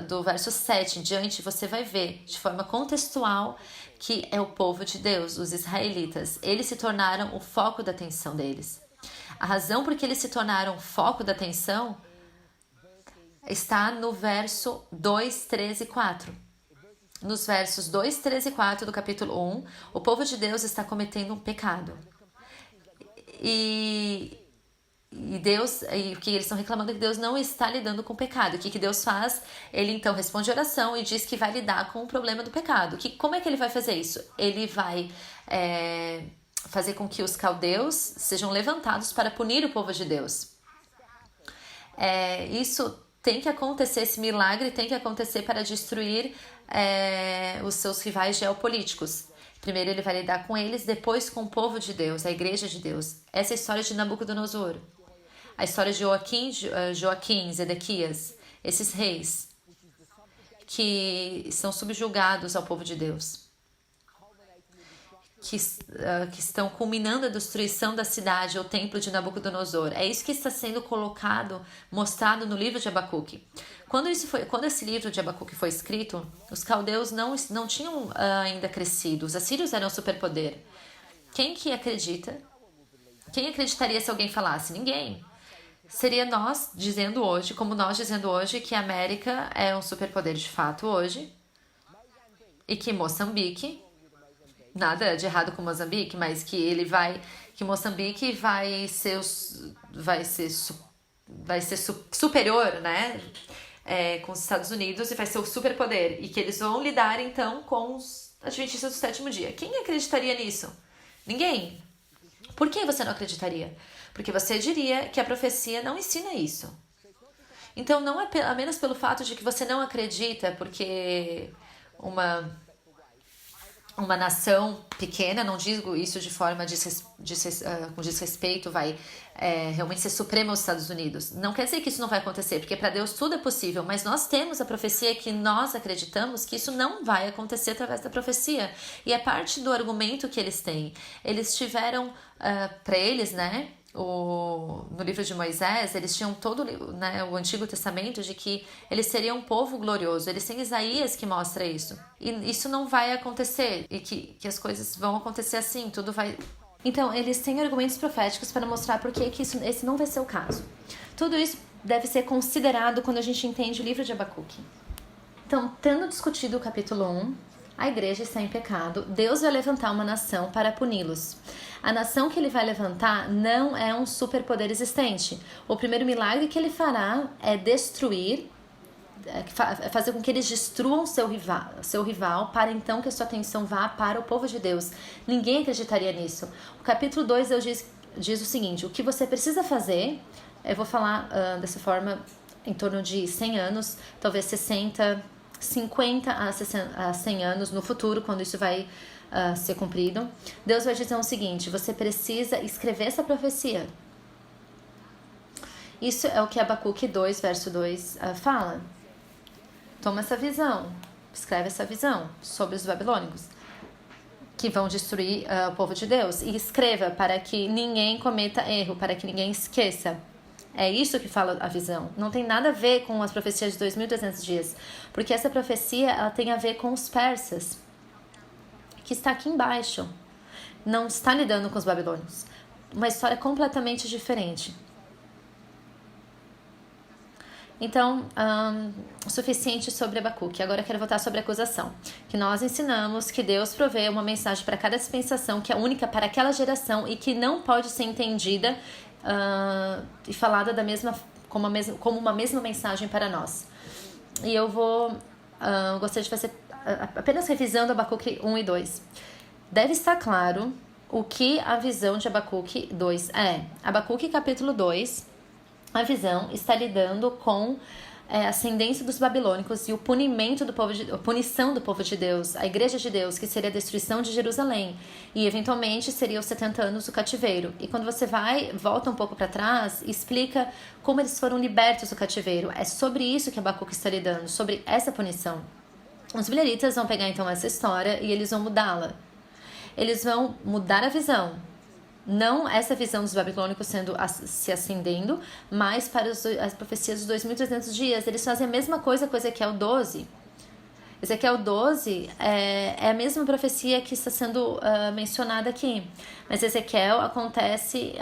do verso 7 em diante, você vai ver de forma contextual que é o povo de Deus, os israelitas. Eles se tornaram o foco da atenção deles. A razão por que eles se tornaram o foco da atenção está no verso 2, 3 e 4. Nos versos 2, 3 e 4 do capítulo 1, o povo de Deus está cometendo um pecado. E E o que eles estão reclamando é que Deus não está lidando com o pecado. O que Deus faz? Ele então responde a oração e diz que vai lidar com o problema do pecado. Como é que ele vai fazer isso? Ele vai fazer com que os caldeus sejam levantados para punir o povo de Deus. Isso tem que acontecer, esse milagre tem que acontecer para destruir os seus rivais geopolíticos. Primeiro ele vai lidar com eles, depois com o povo de Deus, a igreja de Deus. Essa é a história de Nabucodonosor. A história de Joaquim, Zedequias, esses reis que são subjugados ao povo de Deus, que estão culminando a destruição da cidade, o templo de Nabucodonosor. É isso que está sendo colocado, mostrado no livro de Abacuque. Quando esse livro de Abacuque foi escrito, os caldeus não tinham ainda crescido, os assírios eram superpoder. Quem acreditaria se alguém falasse? Ninguém. Seria nós dizendo hoje, como nós dizendo hoje, que a América é um superpoder de fato hoje e que Moçambique, nada de errado com Moçambique, mas que Moçambique vai ser superior, né, com os Estados Unidos, e vai ser o superpoder, e que eles vão lidar então com os adventistas do sétimo dia. Quem acreditaria nisso? Ninguém. Por que você não acreditaria? Porque você diria que a profecia não ensina isso. Então não é apenas pelo fato de que você não acredita, porque uma nação pequena, não digo isso de forma com desrespeito, vai realmente ser suprema aos Estados Unidos. Não quer dizer que isso não vai acontecer, porque para Deus tudo é possível, mas nós temos a profecia que nós acreditamos que isso não vai acontecer através da profecia. E é parte do argumento que eles têm. Eles tiveram, para eles, né, no livro de Moisés, eles tinham todo, né, o Antigo Testamento de que eles seriam um povo glorioso. Eles têm Isaías que mostra isso. E isso não vai acontecer. E que as coisas vão acontecer assim, tudo vai... Então, eles têm argumentos proféticos para mostrar por que esse não vai ser o caso. Tudo isso deve ser considerado quando a gente entende o livro de Abacuque. Então, tendo discutido o capítulo 1, a igreja está em pecado, Deus vai levantar uma nação para puni-los. A nação que ele vai levantar não é um superpoder existente. O primeiro milagre que ele fará é destruir, fazer com que eles destruam seu rival, para então que a sua atenção vá para o povo de Deus. Ninguém acreditaria nisso. O capítulo 2 Deus diz o seguinte: o que você precisa fazer, eu vou falar dessa forma, em torno de 100 anos, talvez 50 a 100 anos no futuro, quando isso vai ser cumprido. Deus vai dizer o seguinte: você precisa escrever essa profecia. Isso é o que Abacuque 2, verso 2 fala. Toma essa visão, escreve essa visão sobre os babilônicos que vão destruir o povo de Deus, e escreva para que ninguém cometa erro, para que ninguém esqueça. É isso que fala a visão. Não tem nada a ver com as profecias de 2.200 dias, porque essa profecia ela tem a ver com os persas, que está aqui embaixo. Não está lidando com os babilônios. Uma história completamente diferente. Então, o suficiente sobre Abacuque. Agora eu quero voltar sobre a acusação. Que nós ensinamos que Deus provê uma mensagem para cada dispensação, que é única para aquela geração e que não pode ser entendida e falada como uma mesma mensagem para nós. E eu gostaria de fazer apenas revisando Abacuque 1 e 2. Deve estar claro o que a visão de Abacuque 2 é. Abacuque capítulo 2, a visão está lidando com a ascendência dos babilônicos e a punição do povo de Deus, a igreja de Deus, que seria a destruição de Jerusalém, e eventualmente seria os 70 anos do cativeiro. E quando você volta um pouco para trás, explica como eles foram libertos do cativeiro. É sobre isso que Abacuque está lidando, sobre essa punição. Os bilheritas vão pegar então essa história e eles vão mudá-la. Eles vão mudar a visão. Não essa visão dos babilônicos se ascendendo, mas para as profecias dos 2.300 dias. Eles fazem a mesma coisa com Ezequiel 12. Ezequiel 12 é a mesma profecia que está sendo mencionada aqui. Mas Ezequiel acontece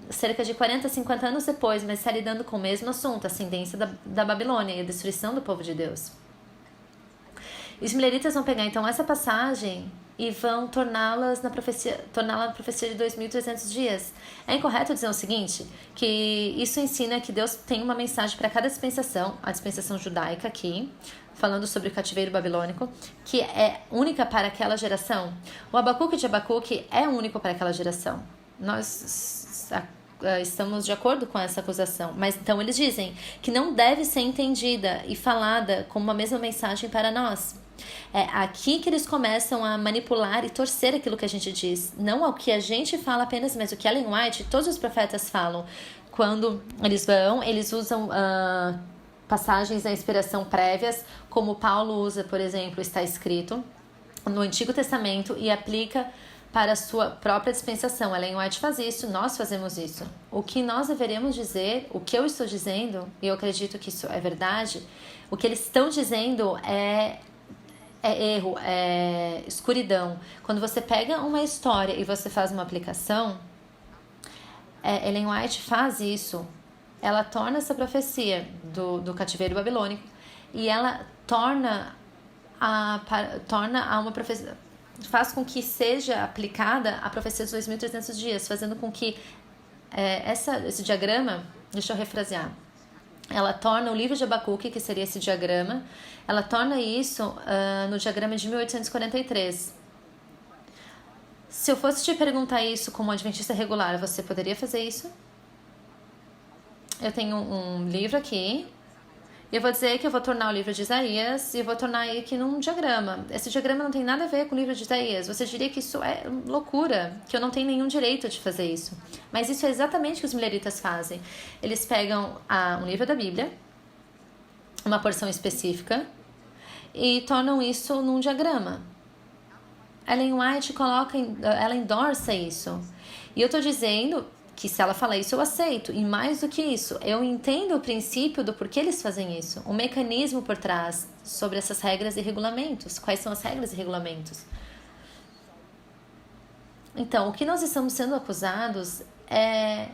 cerca de 40, 50 anos depois, mas está lidando com o mesmo assunto, a ascendência da Babilônia e a destruição do povo de Deus. Os mileritas vão pegar então essa passagem e vão torná-la na profecia de 2.300 dias. É incorreto dizer o seguinte, que isso ensina que Deus tem uma mensagem para cada dispensação, a dispensação judaica aqui, falando sobre o cativeiro babilônico, que é única para aquela geração. O Abacuque de Abacuque é único para aquela geração. Nós estamos de acordo com essa acusação, mas então eles dizem que não deve ser entendida e falada como uma mesma mensagem para nós. É aqui que eles começam a manipular e torcer aquilo que a gente diz, não ao que a gente fala apenas, mas o que Ellen White e todos os profetas falam. Quando eles usam passagens da inspiração prévias, como Paulo usa, por exemplo, está escrito no Antigo Testamento e aplica para a sua própria dispensação. Ellen White faz isso, nós fazemos isso. O que nós deveríamos dizer, o que eu estou dizendo, e eu acredito que isso é verdade, o que eles estão dizendo é erro, é escuridão. Quando você pega uma história e você faz uma aplicação, Ellen White faz isso. Ela torna essa profecia do cativeiro babilônico e ela torna a uma profecia, faz com que seja aplicada a profecia dos 2.300 dias, fazendo com que esse diagrama, deixa eu refrasear, ela torna o livro de Abacuque, que seria esse diagrama, ela torna isso no diagrama de 1843. Se eu fosse te perguntar isso como adventista regular, você poderia fazer isso? Eu tenho um livro aqui, e eu vou dizer que eu vou tornar o livro de Isaías e eu vou tornar ele aqui num diagrama. Esse diagrama não tem nada a ver com o livro de Isaías. Você diria que isso é loucura, que eu não tenho nenhum direito de fazer isso. Mas isso é exatamente o que os mileritas fazem. Eles pegam um livro da Bíblia, uma porção específica, e tornam isso num diagrama. Ellen White ela endorsa isso. E eu estou dizendo que se ela falar isso, eu aceito. E mais do que isso, eu entendo o princípio do porquê eles fazem isso. O mecanismo por trás sobre essas regras e regulamentos. Quais são as regras e regulamentos? Então, o que nós estamos sendo acusados é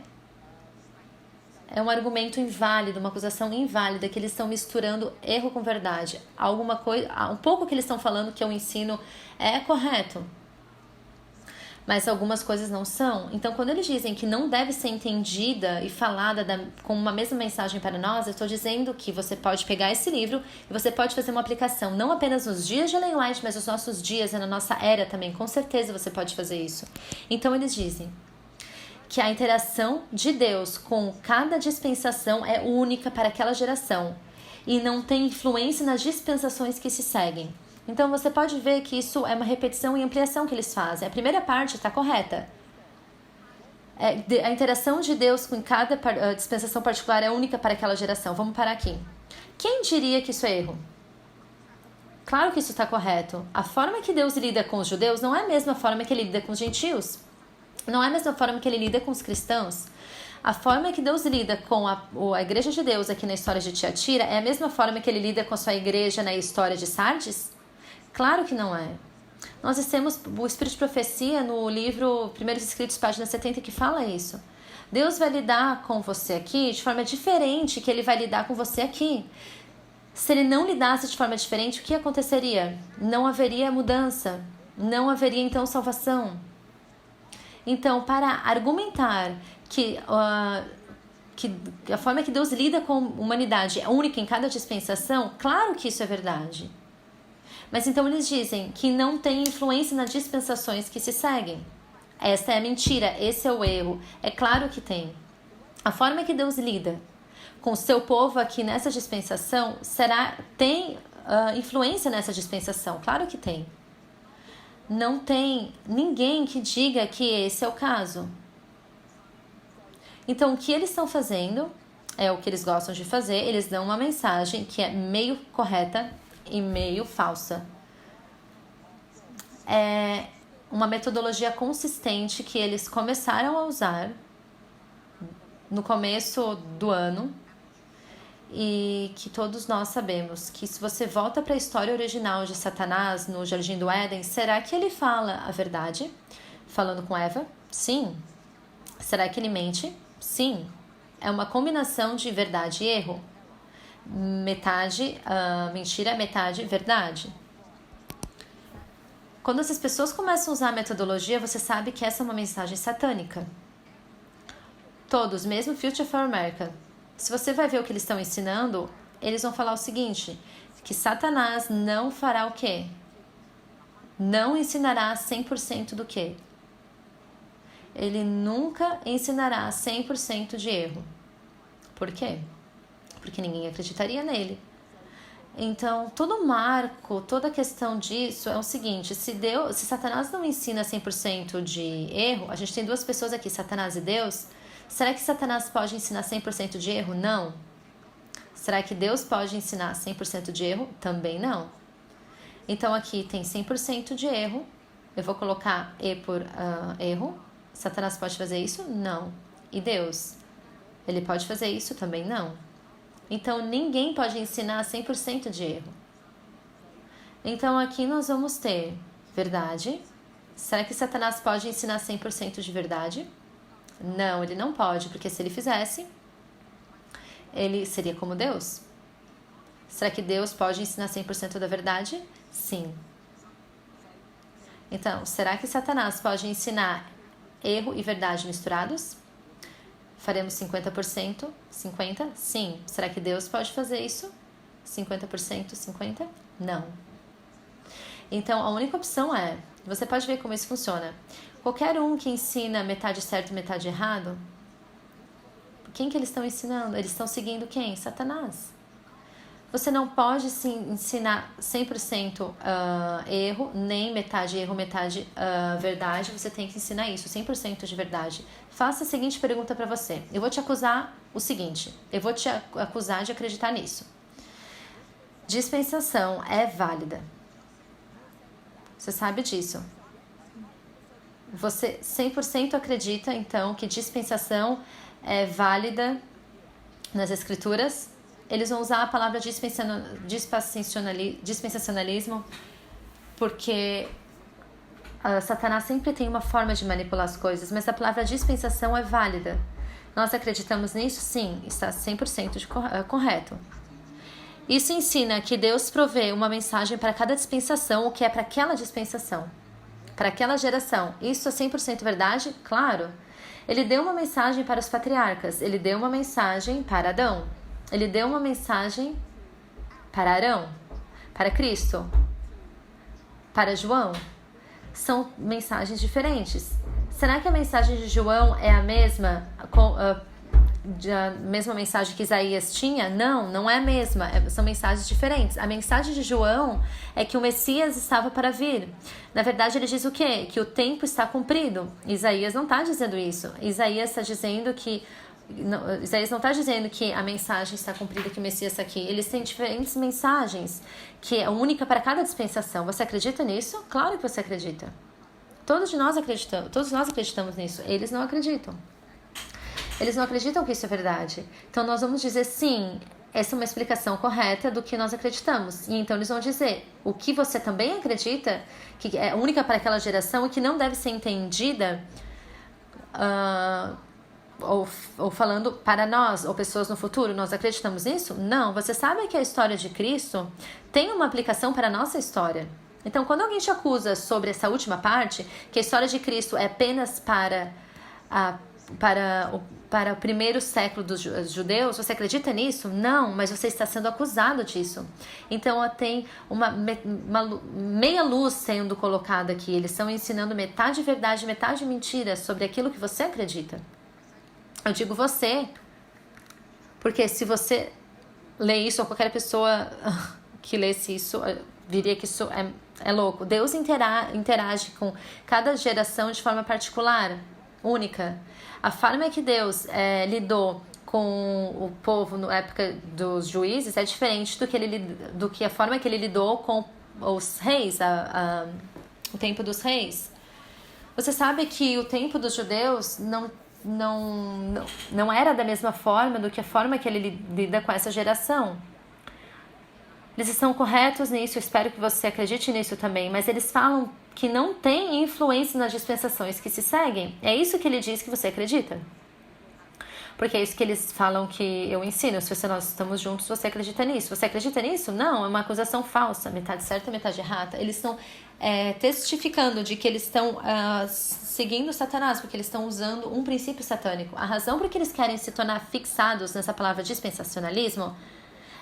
um argumento inválido, uma acusação inválida, que eles estão misturando erro com verdade. Alguma coisa, um pouco que eles estão falando que eu ensino é correto, mas algumas coisas não são. Então, quando eles dizem que não deve ser entendida e falada com uma mesma mensagem para nós, eu estou dizendo que você pode pegar esse livro e você pode fazer uma aplicação, não apenas nos dias de Ellen White, mas nos nossos dias e na nossa era também. Com certeza você pode fazer isso. Então, eles dizem que a interação de Deus com cada dispensação é única para aquela geração e não tem influência nas dispensações que se seguem. Então você pode ver que isso é uma repetição e ampliação que eles fazem. A primeira parte está correta. A interação de Deus com cada dispensação particular é única para aquela geração. Vamos parar aqui. Quem diria que isso é erro? Claro que isso está correto. A forma que Deus lida com os judeus não é a mesma forma que ele lida com os gentios. Não é a mesma forma que ele lida com os cristãos. A forma que Deus lida com a igreja de Deus aqui na história de Tiatira é a mesma forma que ele lida com a sua igreja na história de Sardes? Claro que não é. Nós temos o Espírito de Profecia no livro Primeiros Escritos, página 70, que fala isso. Deus vai lidar com você aqui de forma diferente que ele vai lidar com você aqui. Se ele não lidasse de forma diferente, o que aconteceria? Não haveria mudança. Não haveria, então, salvação. Então, para argumentar que a forma que Deus lida com a humanidade é única em cada dispensação, claro que isso é verdade. Mas então eles dizem que não tem influência nas dispensações que se seguem. Essa é a mentira, esse é o erro. É claro que tem. A forma que Deus lida com o seu povo aqui nessa dispensação tem influência nessa dispensação. Claro que tem. Não tem ninguém que diga que esse é o caso. Então, o que eles estão fazendo é o que eles gostam de fazer. Eles dão uma mensagem que é meio correta e meio falsa. É uma metodologia consistente que eles começaram a usar no começo do ano e que todos nós sabemos que se você volta para a história original de Satanás no Jardim do Éden, será que ele fala a verdade falando com Eva? Sim. Será que ele mente? Sim. É uma combinação de verdade e erro. Metade mentira, metade verdade. Quando essas pessoas começam a usar a metodologia, você sabe que essa é uma mensagem satânica. Todos, mesmo Future for America. Se você vai ver o que eles estão ensinando, eles vão falar o seguinte, que Satanás não fará o quê? Não ensinará 100% do quê? Ele nunca ensinará 100% de erro. Por quê? Porque ninguém acreditaria nele. Então, todo marco, toda questão disso é o seguinte, se Satanás não ensina 100% de erro, a gente tem duas pessoas aqui, Satanás e Deus, será que Satanás pode ensinar 100% de erro? Não. Será que Deus pode ensinar 100% de erro? Também não. Então, aqui tem 100% de erro, eu vou colocar E por erro. Satanás pode fazer isso? Não. E Deus? Ele pode fazer isso? Também não. Então, ninguém pode ensinar 100% de erro. Então, aqui nós vamos ter verdade. Será que Satanás pode ensinar 100% de verdade? Não, ele não pode, porque se ele fizesse, ele seria como Deus. Será que Deus pode ensinar 100% da verdade? Sim. Então, será que Satanás pode ensinar erro e verdade misturados? Faremos 50%, 50%? Sim. Será que Deus pode fazer isso? 50%, 50%? Não. Então, a única opção é, você pode ver como isso funciona. Qualquer um que ensina metade certo e metade errado, quem que eles estão ensinando? Eles estão seguindo quem? Satanás. Você não pode ensinar 100% erro, nem metade erro, metade verdade. Você tem que ensinar isso, 100% de verdade. Faça a seguinte pergunta para você. Eu vou te acusar o seguinte. Eu vou te acusar de acreditar nisso. Dispensação é válida. Você sabe disso. Você 100% acredita, então, que dispensação é válida nas escrituras? Eles vão usar a palavra dispensacionalismo porque Satanás sempre tem uma forma de manipular as coisas, mas a palavra dispensação é válida. Nós acreditamos nisso? Sim, está 100% correto. Isso ensina que Deus provê uma mensagem para cada dispensação, o que é para aquela dispensação, para aquela geração. Isso é 100% verdade? Claro. Ele deu uma mensagem para os patriarcas, ele deu uma mensagem para Adão. Ele deu uma mensagem para Arão, para Cristo, para João. São mensagens diferentes. Será que a mensagem de João é a mesma mensagem que Isaías tinha? Não, não é a mesma. São mensagens diferentes. A mensagem de João é que o Messias estava para vir. Na verdade, ele diz o quê? Que o tempo está cumprido. Isaías não está dizendo isso. Isaías está dizendo que Isaías não está dizendo que a mensagem está cumprida, que o Messias está aqui. Eles têm diferentes mensagens, que é única para cada dispensação. Você acredita nisso? Claro que você acredita. Todos nós acreditamos nisso. Eles não acreditam. Eles não acreditam que isso é verdade. Então nós vamos dizer sim, essa é uma explicação correta do que nós acreditamos. E então eles vão dizer o que você também acredita, que é única para aquela geração e que não deve ser entendida ou falando para nós, ou pessoas no futuro, nós acreditamos nisso? Não, você sabe que a história de Cristo tem uma aplicação para a nossa história. Então, quando alguém te acusa sobre essa última parte, que a história de Cristo é apenas para o primeiro século dos judeus, você acredita nisso? Não, mas você está sendo acusado disso. Então, tem uma meia luz sendo colocada aqui. Eles estão ensinando metade verdade, metade mentira sobre aquilo que você acredita. Eu digo você, porque se você lê isso, ou qualquer pessoa que lesse isso, diria que isso é louco. Deus interage com cada geração de forma particular, única. A forma que Deus lidou com o povo na época dos juízes é diferente do que a forma que ele lidou com os reis, o tempo dos reis. Você sabe que o tempo dos judeus não era da mesma forma do que a forma que ele lida com essa geração. Eles estão corretos nisso, eu espero que você acredite nisso também, mas eles falam que não tem influência nas dispensações que se seguem. É isso que ele diz que você acredita? Porque é isso que eles falam que eu ensino. Se nós estamos juntos, você acredita nisso. Você acredita nisso? Não, é uma acusação falsa. Metade certa, metade errada. Eles estão testificando de que eles estão seguindo Satanás, porque eles estão usando um princípio satânico. A razão por que eles querem se tornar fixados nessa palavra dispensacionalismo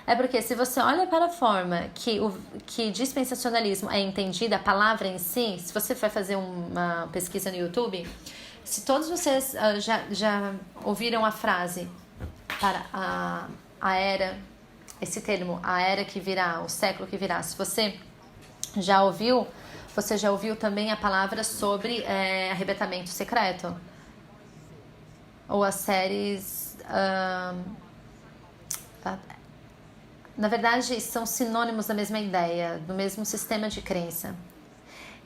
é porque se você olha para a forma que dispensacionalismo é entendida, a palavra em si, se você vai fazer uma pesquisa no YouTube, se todos vocês já ouviram a frase para a era, esse termo, a era que virá, o século que virá, se você já ouviu também a palavra sobre arrebatamento secreto? Ou as séries... na verdade, são sinônimos da mesma ideia, do mesmo sistema de crença.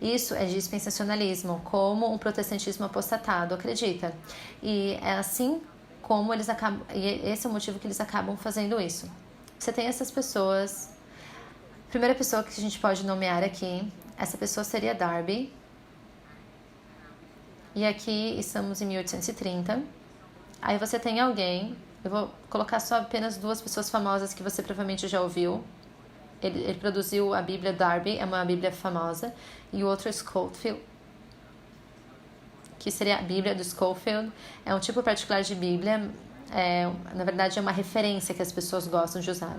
Isso é dispensacionalismo, como um protestantismo apostatado acredita. E é assim como eles acabam... E esse é o motivo que eles acabam fazendo isso. Você tem essas pessoas... A primeira pessoa que a gente pode nomear aqui, essa pessoa seria Darby. E aqui estamos em 1830. Aí você tem alguém... Eu vou colocar só apenas 2 pessoas famosas que você provavelmente já ouviu. Ele produziu a Bíblia Darby, é uma Bíblia famosa. E o outro é Scofield, que seria a Bíblia do Scofield. É um tipo particular de Bíblia. Na verdade, é uma referência que as pessoas gostam de usar.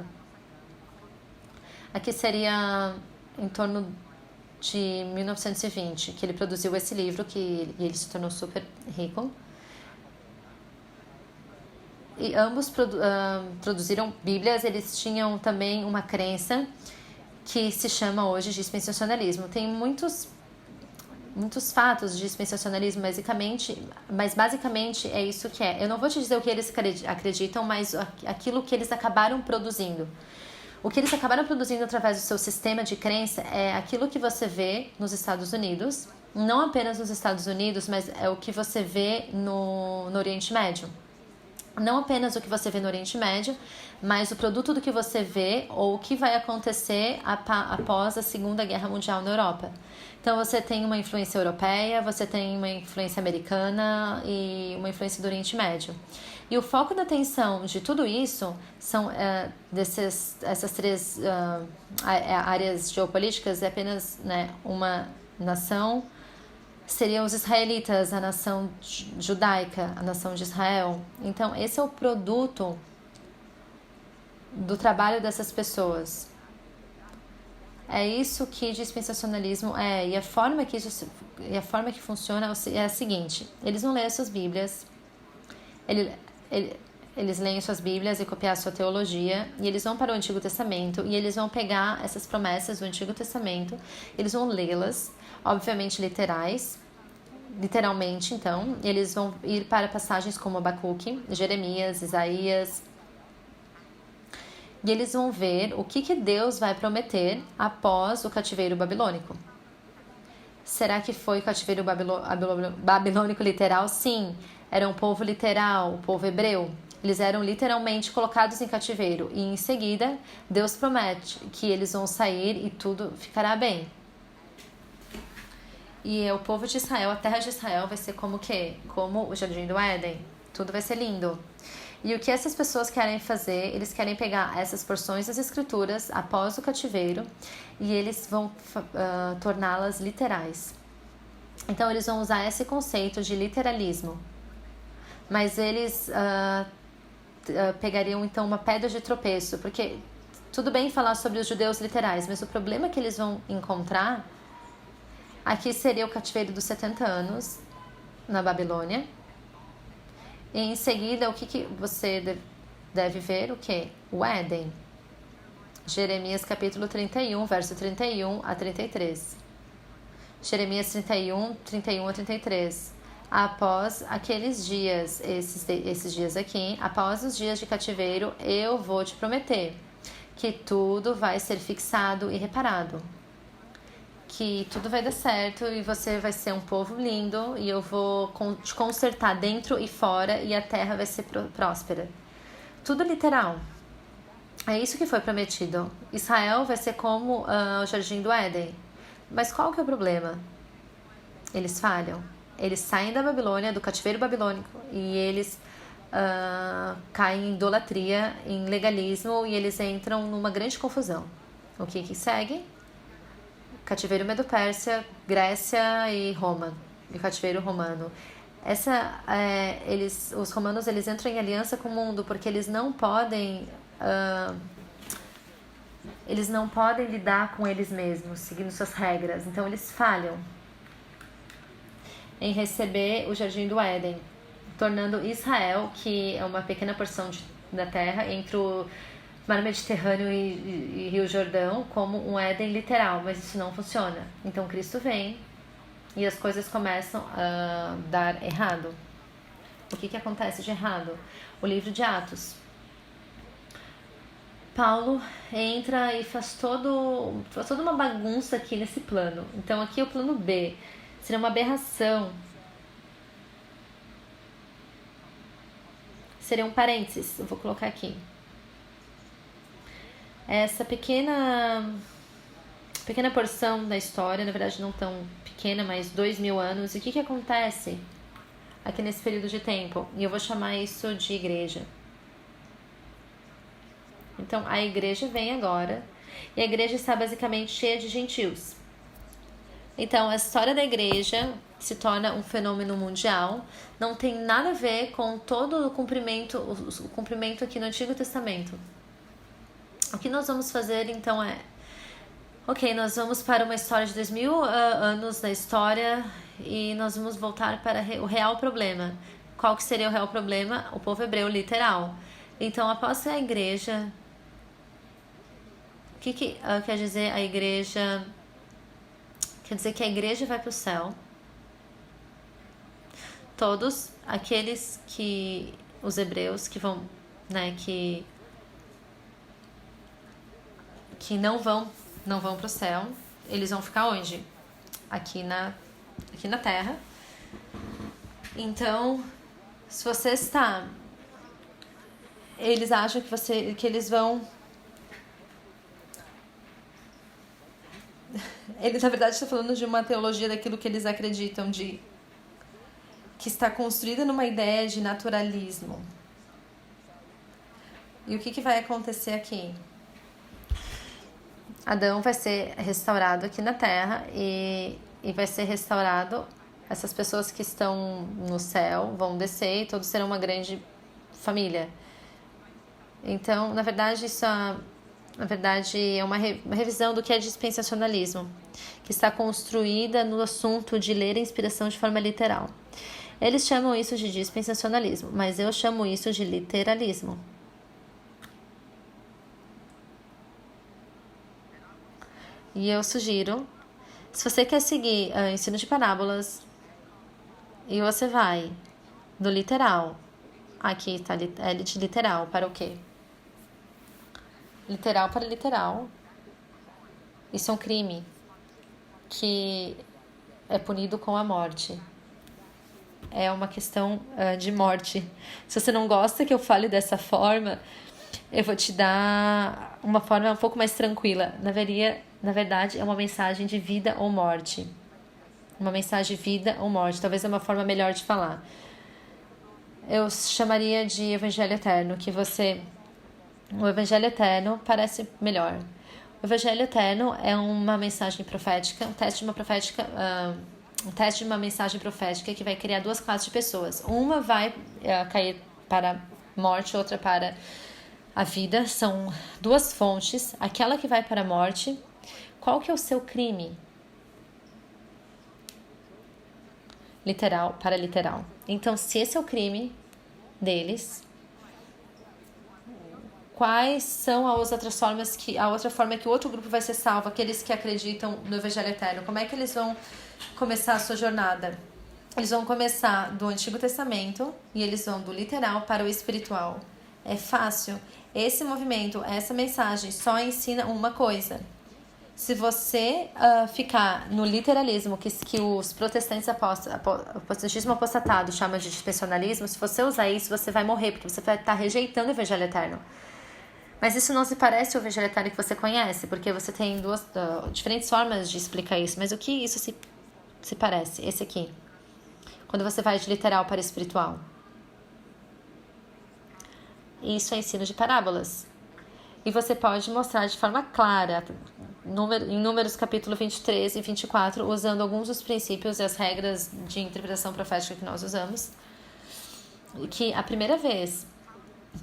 Aqui seria em torno de 1920, que ele produziu esse livro, e ele se tornou super rico. E ambos produziram Bíblias. Eles tinham também uma crença que se chama hoje dispensacionalismo. Tem muitos fatos de dispensacionalismo, mas basicamente é isso que é. Eu não vou te dizer o que eles acreditam, mas aquilo que eles acabaram produzindo. O que eles acabaram produzindo através do seu sistema de crença é aquilo que você vê nos Estados Unidos, não apenas nos Estados Unidos, mas é o que você vê no Oriente Médio. Não apenas o que você vê no Oriente Médio, mas o produto do que você vê ou o que vai acontecer após a Segunda Guerra Mundial na Europa. Então você tem uma influência europeia, você tem uma influência americana e uma influência do Oriente Médio. E o foco da atenção de tudo isso são essas 3 áreas geopolíticas, é apenas uma nação. Seriam os israelitas, a nação judaica, a nação de Israel. Então, esse é o produto do trabalho dessas pessoas. É isso que dispensacionalismo é. E a forma que funciona é a seguinte: eles não leem as suas Bíblias, eles leem suas Bíblias e copiam a sua teologia, e eles vão para o Antigo Testamento, e eles vão pegar essas promessas do Antigo Testamento, eles vão lê-las, obviamente literalmente, então, eles vão ir para passagens como Abacuque, Jeremias, Isaías, e eles vão ver o que Deus vai prometer após o cativeiro babilônico. Será que foi o cativeiro babilônico literal? Sim, era um povo literal, o povo hebreu. Eles eram literalmente colocados em cativeiro, e em seguida Deus promete que eles vão sair e tudo ficará bem. E o povo de Israel, a terra de Israel vai ser como o quê? Como o Jardim do Éden. Tudo vai ser lindo. E o que essas pessoas querem fazer? Eles querem pegar essas porções das escrituras após o cativeiro e eles vão torná-las literais. Então eles vão usar esse conceito de literalismo. Mas eles pegariam então uma pedra de tropeço, porque tudo bem falar sobre os judeus literais, mas o problema que eles vão encontrar aqui seria o cativeiro dos 70 anos na Babilônia. E em seguida, o que você deve ver? O quê? O Éden. Jeremias capítulo 31, verso 31 a 33. Jeremias 31, 31 a 33. Após aqueles dias, esses dias aqui, após os dias de cativeiro, eu vou te prometer que tudo vai ser fixado e reparado. Que tudo vai dar certo e você vai ser um povo lindo e eu vou te consertar dentro e fora e a terra vai ser próspera. Tudo literal. É isso que foi prometido. Israel vai ser como o Jardim do Éden. Mas qual que é o problema? Eles falham. Eles saem da Babilônia, do cativeiro babilônico, e eles caem em idolatria, em legalismo, e eles entram numa grande confusão. O que segue? Cativeiro Medo-Pérsia, Grécia e Roma, e o cativeiro romano. Os romanos eles entram em aliança com o mundo porque eles não podem lidar com eles mesmos, seguindo suas regras. Então eles falham em receber o Jardim do Éden, tornando Israel, que é uma pequena porção da terra entre o Mar Mediterrâneo e Rio Jordão, como um Éden literal, mas isso não funciona. Então Cristo vem e as coisas começam a dar errado. O que acontece de errado? O livro de Atos. Paulo entra e faz toda uma bagunça aqui nesse plano. Então aqui é o plano B. Seria uma aberração. Seria um parênteses, eu vou colocar aqui. Essa pequena porção da história, na verdade não tão pequena, mas 2000 anos. E o que acontece aqui nesse período de tempo? E eu vou chamar isso de igreja. Então a igreja vem agora, e a igreja está basicamente cheia de gentios. Então a história da igreja se torna um fenômeno mundial, não tem nada a ver com todo o cumprimento aqui no Antigo Testamento. O que nós vamos fazer então nós vamos para uma história de 2000 anos da história e nós vamos voltar para o real problema. Qual que seria o real problema? O povo hebreu literal. Então, após a igreja, o que quer dizer a igreja? Quer dizer que a igreja vai para o céu. Todos aqueles os hebreus que vão, que não vão para o céu, eles vão ficar onde? Aqui na terra. Então, se você está, eles acham que eles vão, eles na verdade estão falando de uma teologia daquilo que eles acreditam, que está construída numa ideia de naturalismo. E o que vai acontecer aqui? Adão vai ser restaurado aqui na terra e vai ser restaurado. Essas pessoas que estão no céu vão descer e todos serão uma grande família. Então, na verdade, isso é uma revisão do que é dispensacionalismo, que está construída no assunto de ler a inspiração de forma literal. Eles chamam isso de dispensacionalismo, mas eu chamo isso de literalismo. E eu sugiro, se você quer seguir ensino de parábolas, e você vai do literal, aqui está de literal para o quê? Literal para literal. Isso é um crime que é punido com a morte. É uma questão de morte. Se você não gosta que eu fale dessa forma, eu vou te dar uma forma um pouco mais tranquila. Na verdade, é uma mensagem de vida ou morte. Uma mensagem de vida ou morte. Talvez é uma forma melhor de falar. Eu chamaria de Evangelho Eterno, o Evangelho Eterno parece melhor. O Evangelho Eterno é uma mensagem profética, um teste de uma mensagem profética que vai criar duas classes de pessoas. Uma vai cair para a morte, outra para a vida. São duas fontes. Aquela que vai para a morte, qual que é o seu crime? Literal para literal. Então, se esse é o crime deles, quais são as outras formas a outra forma que o outro grupo vai ser salvo, aqueles que acreditam no Evangelho Eterno? Como é que eles vão começar a sua jornada? Eles vão começar do Antigo Testamento e eles vão do literal para o espiritual. É fácil. Esse movimento, essa mensagem só ensina uma coisa. Se você ficar no literalismo, que os protestantes o protestantismo apostatado chama de dispensacionalismo, se você usar isso, você vai morrer, porque você vai estar rejeitando o Evangelho Eterno. Mas isso não se parece ao Evangelho Eterno que você conhece, porque você tem duas diferentes formas de explicar isso. Mas o que isso se parece? Esse aqui. Quando você vai de literal para espiritual. isso é ensino de parábolas. E você pode mostrar de forma clara, em Números capítulo 23 e 24, usando alguns dos princípios e as regras de interpretação profética que nós usamos, que a primeira vez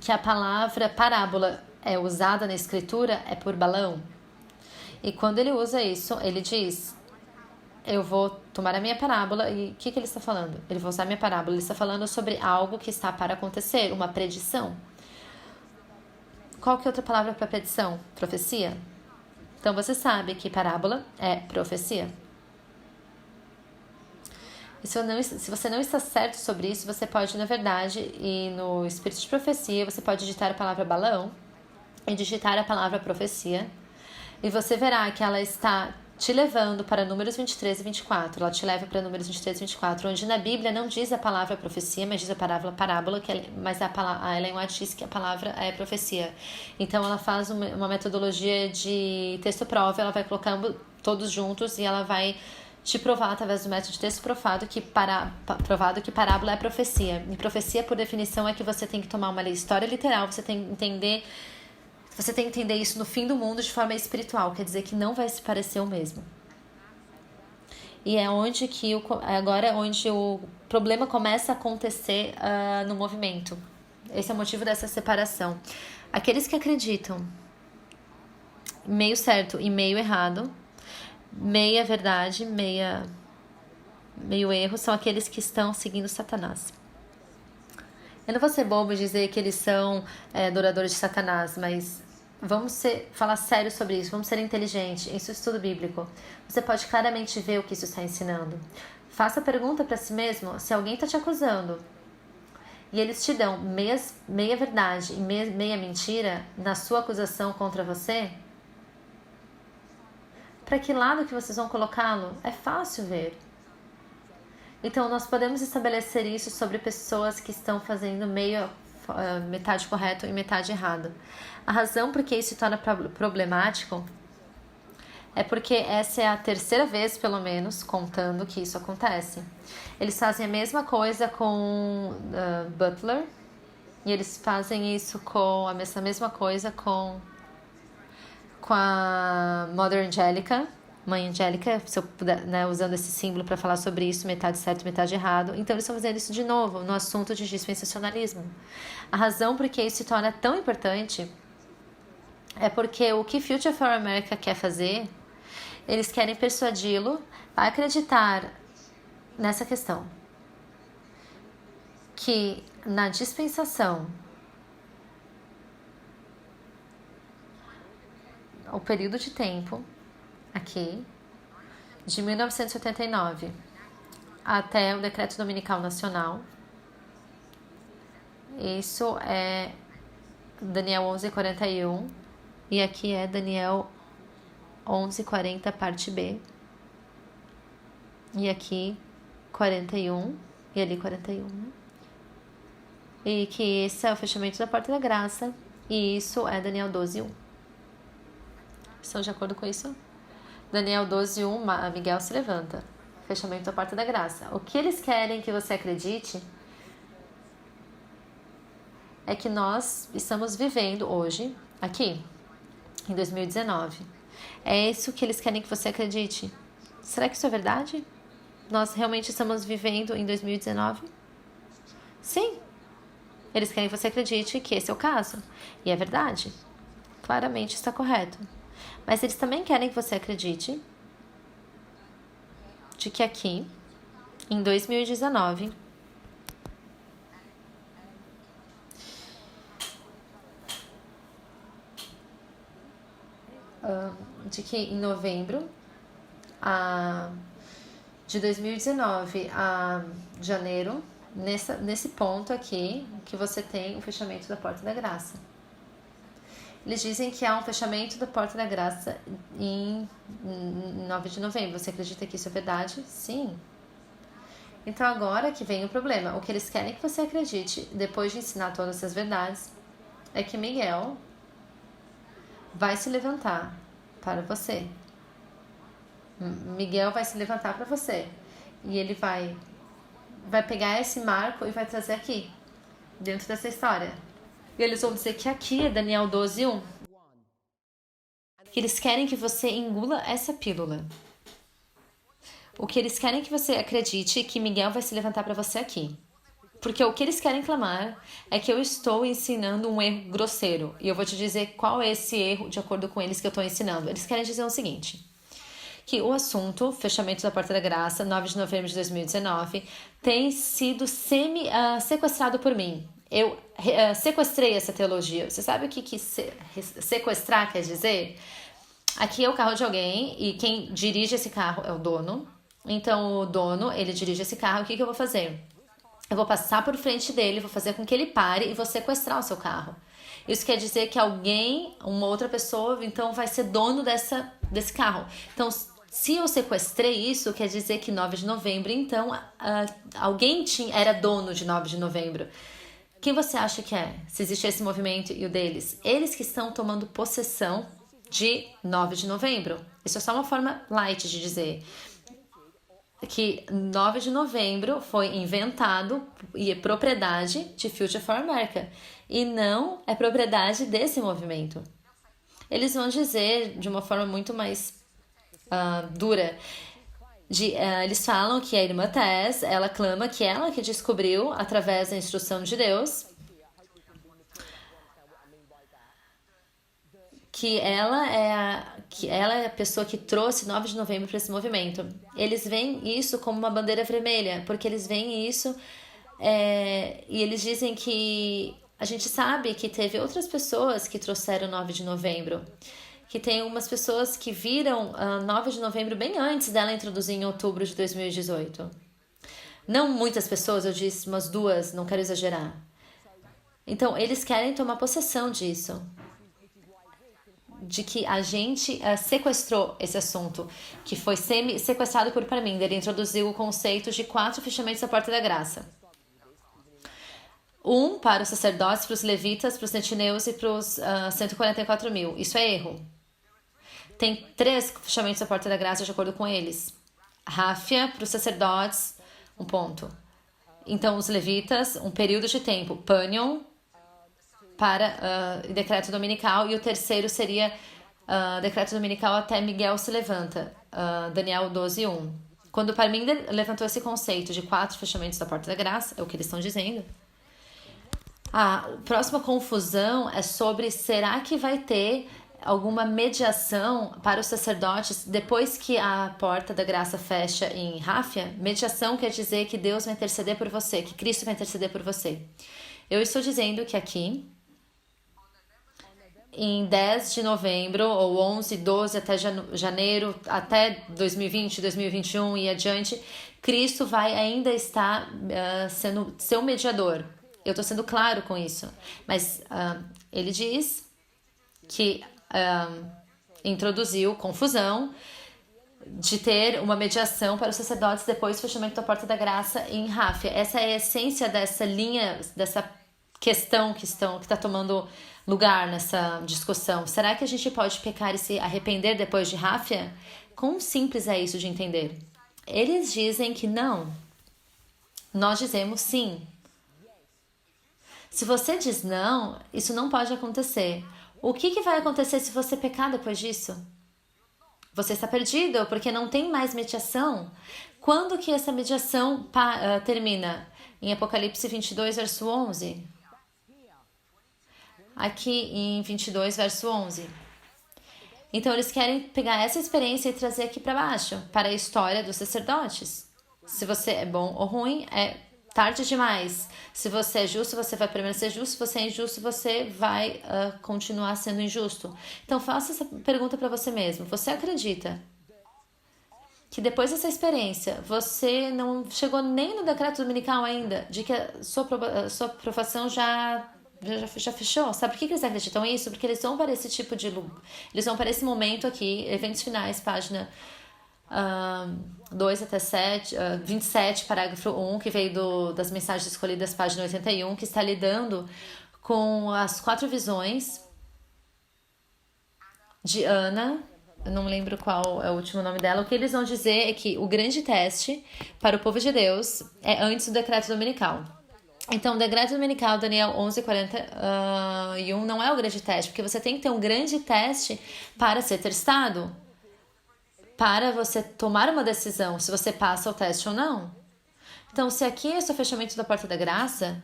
que a palavra parábola é usada na escritura é por Balaão. E quando ele usa isso, ele diz: eu vou tomar a minha parábola. E o que ele está falando? Ele vai usar a minha parábola. Ele está falando sobre algo que está para acontecer, uma predição. Qual que é outra palavra para predição? Profecia. Então você sabe que parábola é profecia. E se você não está certo sobre isso, você pode, na verdade, ir no Espírito de Profecia, você pode digitar a palavra Balaão e digitar a palavra profecia. E você verá que ela está te levando para Números 23 e 24. Ela te leva para Números 23 e 24, onde na Bíblia não diz a palavra profecia, mas diz a palavra parábola, mas a Ellen White diz que a palavra é profecia. Então ela faz uma metodologia de texto-prova, ela vai colocando todos juntos e ela vai te provar, através do método de texto provado, que parábola é profecia. E profecia, por definição, é que você tem que tomar uma história literal, você tem que entender isso no fim do mundo de forma espiritual, quer dizer que não vai se parecer o mesmo. E é onde agora é onde o problema começa a acontecer no movimento. Esse é o motivo dessa separação. Aqueles que acreditam meio certo e meio errado, meia verdade, meio erro, são aqueles que estão seguindo Satanás. Eu não vou ser bobo e dizer que eles são adoradores de Satanás, mas falar sério sobre isso, vamos ser inteligentes. Isso é estudo bíblico. Você pode claramente ver o que isso está ensinando. Faça a pergunta para si mesmo: se alguém está te acusando e eles te dão meia verdade e meia mentira na sua acusação contra você, para que lado que vocês vão colocá-lo? É fácil ver. Então, nós podemos estabelecer isso sobre pessoas que estão fazendo metade correto e metade errado. A razão por que isso se torna problemático é porque essa é a terceira vez, pelo menos, contando que isso acontece. Eles fazem a mesma coisa com Butler, e eles fazem isso essa mesma coisa com a Mother Angelica, Mãe Angélica, se eu puder, usando esse símbolo para falar sobre isso, metade certo, metade errado. Então eles estão fazendo isso de novo no assunto de dispensacionalismo. A razão por que isso se torna tão importante é porque o que Future for America quer fazer, eles querem persuadi-lo a acreditar nessa questão, que na dispensação, o período de tempo aqui, de 1989 até o Decreto Dominical Nacional. Isso é Daniel 11:41 e aqui é Daniel 11:40, parte B. E aqui 41 e ali 41. E que esse é o fechamento da porta da graça e isso é Daniel 12:1. Estão de acordo com isso? Daniel 12:1, Miguel se levanta. Fechamento da porta da graça. O que eles querem que você acredite é que nós estamos vivendo hoje, aqui, em 2019. É isso que eles querem que você acredite. Será que isso é verdade? Nós realmente estamos vivendo em 2019? Sim. Eles querem que você acredite que esse é o caso. E é verdade. Claramente está correto. Mas eles também querem que você acredite de que aqui, em 2019, de que em novembro de 2019 a janeiro, nesse ponto aqui, que você tem o fechamento da porta da graça. Eles dizem que há um fechamento da porta da graça em 9 de novembro. Você acredita que isso é verdade? Sim. Então agora que vem o problema. O que eles querem que você acredite, depois de ensinar todas essas verdades, é que Miguel vai se levantar para você. Miguel vai se levantar para você. E ele vai pegar esse marco e vai trazer aqui, dentro dessa história. E eles vão dizer que aqui é Daniel 12:1. Que eles querem que você engula essa pílula. O que eles querem que você acredite que Miguel vai se levantar para você aqui. Porque o que eles querem clamar é que eu estou ensinando um erro grosseiro. E eu vou te dizer qual é esse erro de acordo com eles que eu estou ensinando. Eles querem dizer o seguinte: que o assunto, fechamento da Porta da Graça, 9 de novembro de 2019, tem sido sequestrado por mim. Eu sequestrei essa teologia. Você sabe o que sequestrar quer dizer? Aqui é o carro de alguém e quem dirige esse carro é o dono. Então o dono, ele dirige esse carro. O que eu vou fazer? Eu vou passar por frente dele, vou fazer com que ele pare e vou sequestrar o seu carro. Isso quer dizer que alguém, uma outra pessoa, então vai ser dono desse carro. Então, se eu sequestrei isso, quer dizer que 9 de novembro, então, alguém era dono de 9 de novembro. Quem você acha que é? Se existe esse movimento e o deles? Eles que estão tomando possessão de 9 de novembro. Isso é só uma forma light de dizer que 9 de novembro foi inventado e é propriedade de Future for America e não é propriedade desse movimento. Eles vão dizer de uma forma muito mais dura. Eles falam que a irmã Tess, ela clama que ela que descobriu através da instrução de Deus que ela é a pessoa que trouxe 9 de novembro para esse movimento. Eles veem isso como uma bandeira vermelha, porque eles veem isso e eles dizem que a gente sabe que teve outras pessoas que trouxeram 9 de novembro, que tem umas pessoas que viram 9 de novembro bem antes dela introduzir em outubro de 2018. Não muitas pessoas, eu disse umas 2, não quero exagerar. Então, eles querem tomar possessão disso. De que a gente sequestrou esse assunto, que foi sequestrado por Parminder. Ele introduziu o conceito de 4 fechamentos da Porta da Graça. 1 para os sacerdotes, para os levitas, para os netineus e para os 144 mil. Isso é erro. Tem 3 fechamentos da Porta da Graça de acordo com eles. Ráfia para os sacerdotes, 1 ponto. Então, os levitas, um período de tempo. Panion para decreto dominical, e o terceiro seria decreto dominical até Miguel se levanta, Daniel 12:1. Quando Parminder levantou esse conceito de 4 fechamentos da Porta da Graça, é o que eles estão dizendo. A próxima confusão é sobre será que vai ter alguma mediação para os sacerdotes depois que a Porta da Graça fecha em Ráfia? Mediação quer dizer que Deus vai interceder por você, que Cristo vai interceder por você. Eu estou dizendo que aqui em 10 de novembro, ou 11, 12 até janeiro, até 2020, 2021 e adiante, Cristo vai ainda estar sendo seu mediador. Eu estou sendo claro com isso. Mas ele diz que introduziu confusão de ter uma mediação para os sacerdotes depois do fechamento da Porta da Graça em Ráfia. Essa é a essência dessa linha, dessa questão que está tomando lugar nessa discussão. Será que a gente pode pecar e se arrepender depois de Ráfia? Quão simples é isso de entender? Eles dizem que não. Nós dizemos sim. Se você diz não, isso não pode acontecer. O que vai acontecer se você pecar depois disso? Você está perdido porque não tem mais mediação. Quando que essa mediação termina? Em Apocalipse 22, verso 11. Aqui em 22, verso 11. Então, eles querem pegar essa experiência e trazer aqui para baixo, para a história dos sacerdotes. Se você é bom ou ruim, é tarde demais. Se você é justo, você vai permanecer justo. Se você é injusto, você vai continuar sendo injusto. Então, faça essa pergunta para você mesmo. Você acredita que depois dessa experiência, você não chegou nem no decreto dominical ainda, de que a sua aprovação já fechou? Sabe por que eles acreditam nisso? Porque eles vão para esse tipo de... Eles vão para esse momento aqui, eventos finais, página 2 até 27, parágrafo 1, que veio das mensagens escolhidas, página 81, que está lidando com as 4 visões de Ana. Eu não lembro qual é o último nome dela. O que eles vão dizer é que o grande teste para o povo de Deus é antes do decreto dominical. Então, o decreto dominical Daniel 11:41 não é o grande teste, porque você tem que ter um grande teste para ser testado, para você tomar uma decisão se você passa o teste ou não. Então, se aqui é o seu fechamento da porta da graça,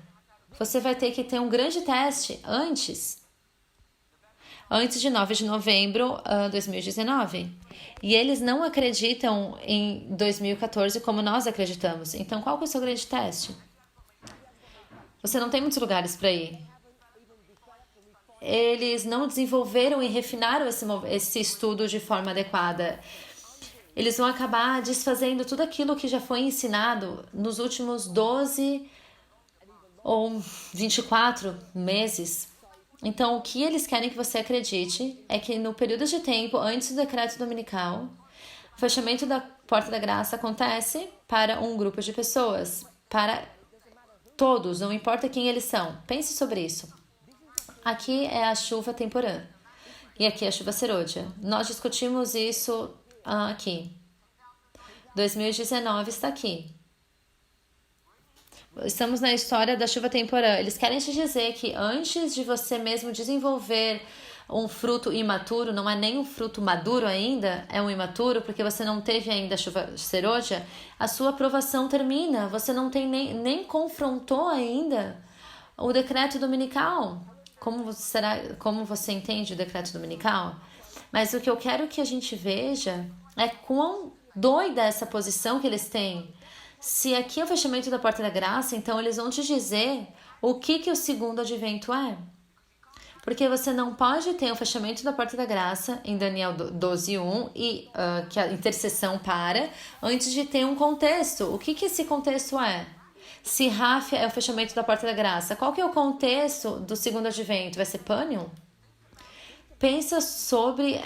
você vai ter que ter um grande teste antes de 9 de novembro de 2019. E eles não acreditam em 2014 como nós acreditamos. Então, qual que é o seu grande teste? Você não tem muitos lugares para ir. Eles não desenvolveram e refinaram esse estudo de forma adequada. Eles vão acabar desfazendo tudo aquilo que já foi ensinado nos últimos 12 ou 24 meses. Então, o que eles querem que você acredite é que no período de tempo antes do decreto dominical, o fechamento da porta da graça acontece para um grupo de pessoas, para todos, não importa quem eles são. Pense sobre isso. Aqui é a chuva temporã e aqui é a chuva serôdia. Nós discutimos isso aqui. 2019 está aqui. Estamos na história da chuva temporã. Eles querem te dizer que antes de você mesmo desenvolver um fruto imaturo, não é nem um fruto maduro ainda, é um imaturo, porque você não teve ainda a chuva serôdia, a sua aprovação termina. Você não tem nem confrontou ainda o decreto dominical. Como você entende o decreto dominical? Mas o que eu quero que a gente veja é quão doida essa posição que eles têm. Se aqui é o fechamento da porta da graça, então eles vão te dizer o que o segundo advento é. Porque você não pode ter o fechamento da porta da graça em Daniel 12:1 e que a intercessão para antes de ter um contexto. O que esse contexto é? Se Ráfia é o fechamento da porta da graça, qual que é o contexto do segundo advento? Vai ser Pânion? Pensa sobre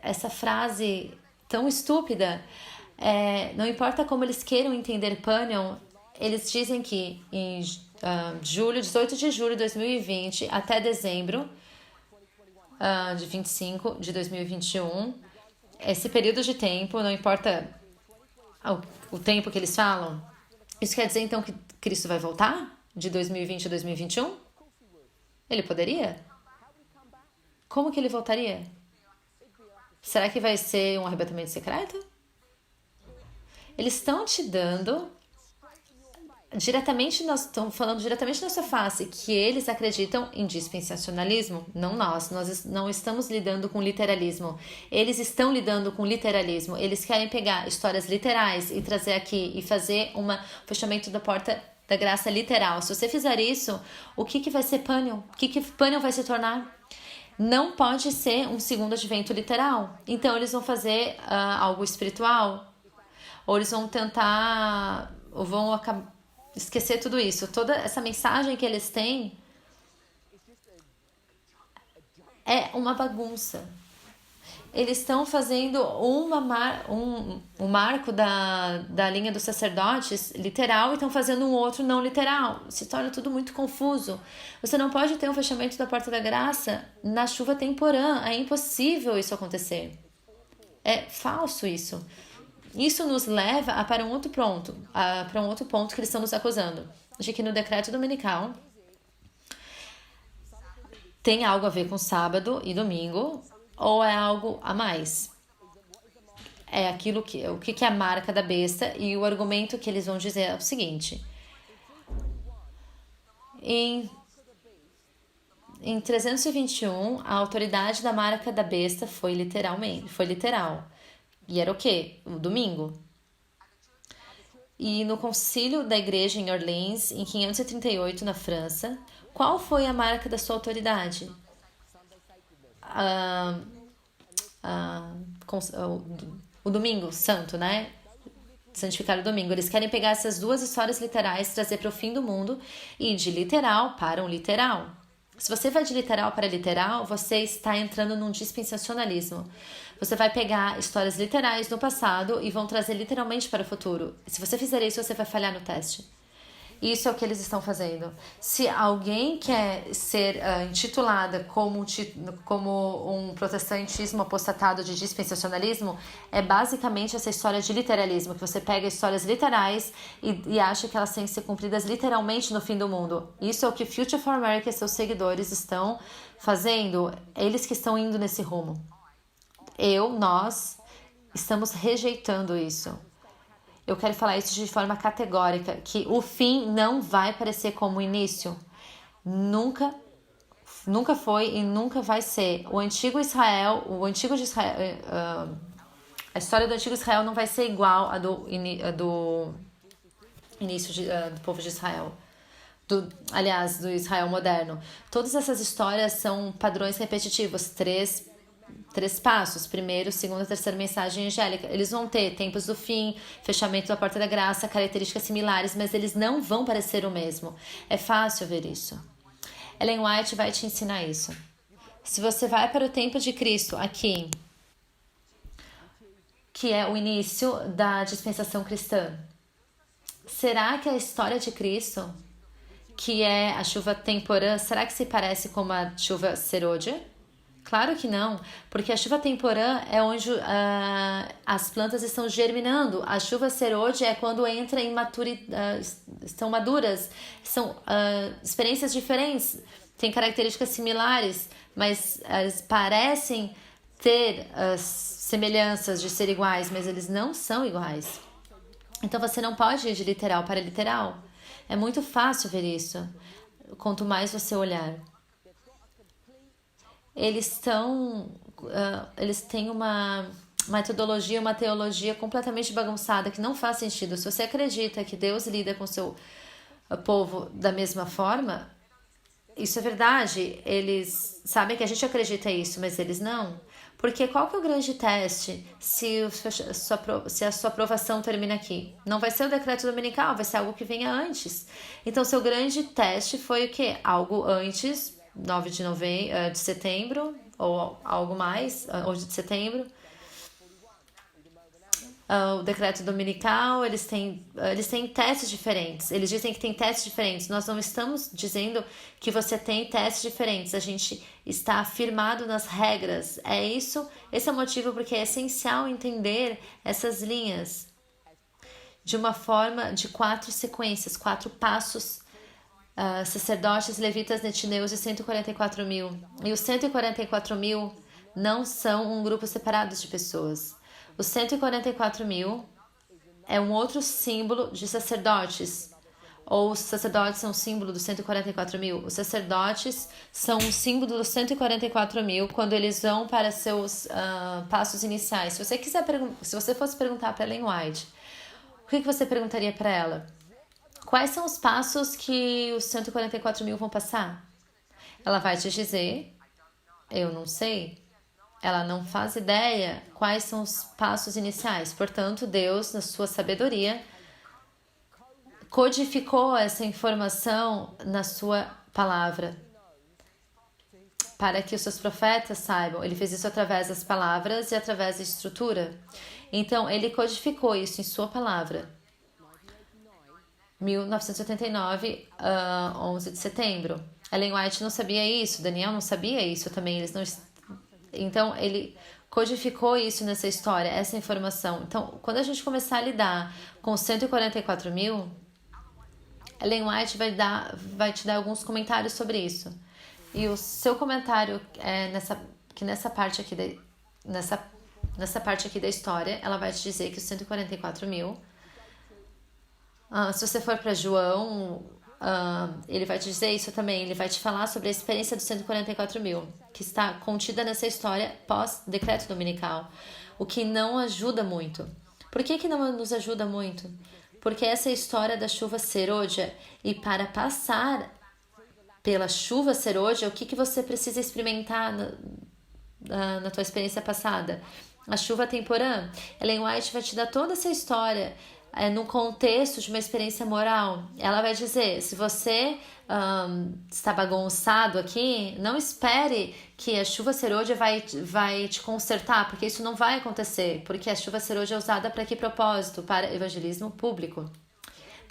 essa frase tão estúpida. Não importa como eles queiram entender Pânion, eles dizem que em 18 de julho de 2020 até dezembro de 25 de 2021, esse período de tempo, não importa o tempo que eles falam, isso quer dizer então que Cristo vai voltar de 2020 a 2021? Ele poderia? Como que ele voltaria? Será que vai ser um arrebatamento secreto? Eles estão te dando estão falando diretamente na sua face que eles acreditam em dispensacionalismo, não nós não estamos lidando com literalismo, eles estão lidando com literalismo, eles querem pegar histórias literais e trazer aqui e fazer um fechamento da porta da graça literal. Se você fizer isso, o que vai ser Pânion? O que Pânion vai se tornar? Não pode ser um segundo advento literal. Então eles vão fazer algo espiritual, ou eles vão tentar, ou vão esquecer tudo isso. Toda essa mensagem que eles têm é uma bagunça. Eles estão fazendo um marco da linha dos sacerdotes literal e estão fazendo um outro não literal. Se torna tudo muito confuso. Você não pode ter um fechamento da porta da graça na chuva temporã. É impossível isso acontecer. É falso isso. Isso nos leva para um outro ponto que eles estão nos acusando. De que no decreto dominical tem algo a ver com sábado e domingo, ou é algo a mais? É o que é a marca da besta, e o argumento que eles vão dizer é o seguinte: em 321, a autoridade da marca da besta foi literal. E era o quê? O domingo. E no concílio da igreja em Orleans, em 538, na França, qual foi a marca da sua autoridade? O domingo santo, né? Santificar o domingo. Eles querem pegar essas duas histórias literais, trazer para o fim do mundo e de literal para um literal. Se você vai de literal para literal, você está entrando num dispensacionalismo. Você vai pegar histórias literais do passado e vão trazer literalmente para o futuro. Se você fizer isso, você vai falhar no teste. Isso é o que eles estão fazendo. Se alguém quer ser intitulada como um protestantismo apostatado de dispensacionalismo, é basicamente essa história de literalismo, que você pega histórias literais e acha que elas têm que ser cumpridas literalmente no fim do mundo. Isso é o que Future for America e seus seguidores estão fazendo, eles que estão indo nesse rumo. Nós estamos rejeitando isso. Eu quero falar isso de forma categórica, que o fim não vai parecer como o início. Nunca foi e nunca vai ser. A história do antigo Israel não vai ser igual à do início do povo de Israel. Do Israel moderno. Todas essas histórias são padrões repetitivos, três passos, primeiro, segunda, terceira mensagem angélica. Eles vão ter tempos do fim, fechamento da porta da graça, características similares, mas eles não vão parecer o mesmo. É fácil ver isso. Ellen White vai te ensinar isso. Se você vai para o tempo de Cristo aqui, que é o início da dispensação cristã, será que a história de Cristo, que é a chuva temporã, será que se parece com a chuva serôdia? Claro que não, porque a chuva temporã é onde as plantas estão germinando. A chuva serôdia é quando entra em estão maduras. São experiências diferentes, têm características similares, mas elas parecem ter semelhanças de ser iguais, mas eles não são iguais. Então você não pode ir de literal para literal. É muito fácil ver isso, quanto mais você olhar. Eles têm uma metodologia, uma teologia completamente bagunçada que não faz sentido. Se você acredita que Deus lida com o seu povo da mesma forma, isso é verdade. Eles sabem que a gente acredita isso, mas eles não. Porque qual que é o grande teste se a sua aprovação termina aqui? Não vai ser o decreto dominical, vai ser algo que venha antes. Então, seu grande teste foi o quê? Algo antes 9 de setembro, ou algo mais, 11 de setembro. O decreto dominical, eles têm testes diferentes. Eles dizem que tem testes diferentes. Nós não estamos dizendo que você tem testes diferentes. A gente está afirmado nas regras. Esse é o motivo porque é essencial entender essas linhas de uma forma de 4 sequências, 4 passos. Sacerdotes, levitas, netineus e 144 mil. E os 144 mil não são um grupo separado de pessoas. Os 144 mil é um outro símbolo de sacerdotes. Ou os sacerdotes são um símbolo dos 144 mil. Os sacerdotes são um símbolo dos 144 mil quando eles vão para seus passos iniciais. Se você fosse perguntar para Ellen White, o que você perguntaria para ela? Quais são os passos que os 144 mil vão passar? Ela vai te dizer, eu não sei. Ela não faz ideia quais são os passos iniciais. Portanto, Deus, na sua sabedoria, codificou essa informação na sua palavra, para que os seus profetas saibam. Ele fez isso através das palavras e através da estrutura. Então, ele codificou isso em sua palavra. 1989, 11 de setembro. Ellen White não sabia isso, Daniel não sabia isso também. Então, ele codificou isso nessa história, essa informação. Então, quando a gente começar a lidar com 144 mil, Ellen White vai te dar alguns comentários sobre isso. E o seu comentário é nessa parte aqui da história, ela vai te dizer que os 144 mil... se você for para João, ele vai te dizer isso também. Ele vai te falar sobre a experiência dos 144 mil, que está contida nessa história pós-decreto dominical, o que não ajuda muito. Por que não nos ajuda muito? Porque essa é a história da chuva serôdia, e para passar pela chuva serôdia, o que você precisa experimentar na tua experiência passada? A chuva temporã. Ellen White vai te dar toda essa história no contexto de uma experiência moral. Ela vai dizer, se você está bagunçado aqui, não espere que a chuva serôdia vai te consertar, porque isso não vai acontecer, porque a chuva serôdia é usada para que propósito? Para evangelismo público,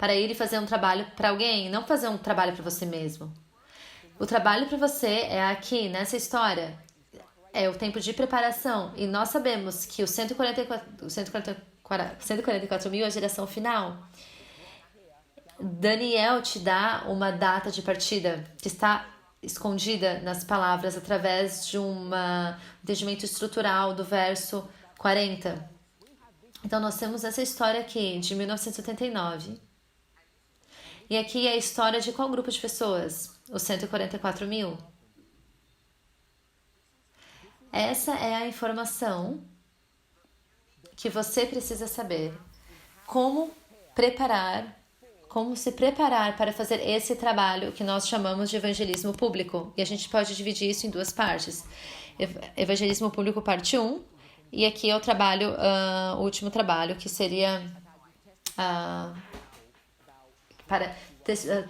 para ir e fazer um trabalho para alguém, não fazer um trabalho para você mesmo. O trabalho para você é aqui, nessa história, é o tempo de preparação. E nós sabemos que os 144 mil é a geração final. Daniel te dá uma data de partida que está escondida nas palavras através de um entendimento estrutural do verso 40. Então nós temos essa história aqui de 1979. E aqui é a história de qual grupo de pessoas? Os 144 mil. Essa é a informação que você precisa saber. Como se preparar para fazer esse trabalho que nós chamamos de evangelismo público. E a gente pode dividir isso em duas partes. Evangelismo público parte 1, e aqui é o trabalho, o último trabalho, que seria para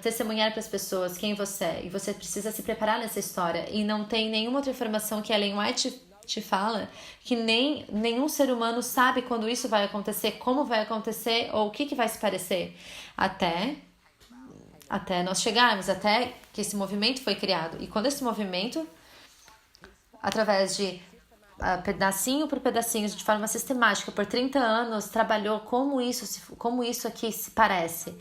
testemunhar para as pessoas quem você é. E você precisa se preparar nessa história. E não tem nenhuma outra informação que a Ellen White te fala, que nenhum ser humano sabe quando isso vai acontecer, como vai acontecer ou o que vai se parecer. Até nós chegarmos, até que esse movimento foi criado. E quando esse movimento, através de pedacinho por pedacinho, de forma sistemática, por 30 anos, trabalhou como isso aqui se parece.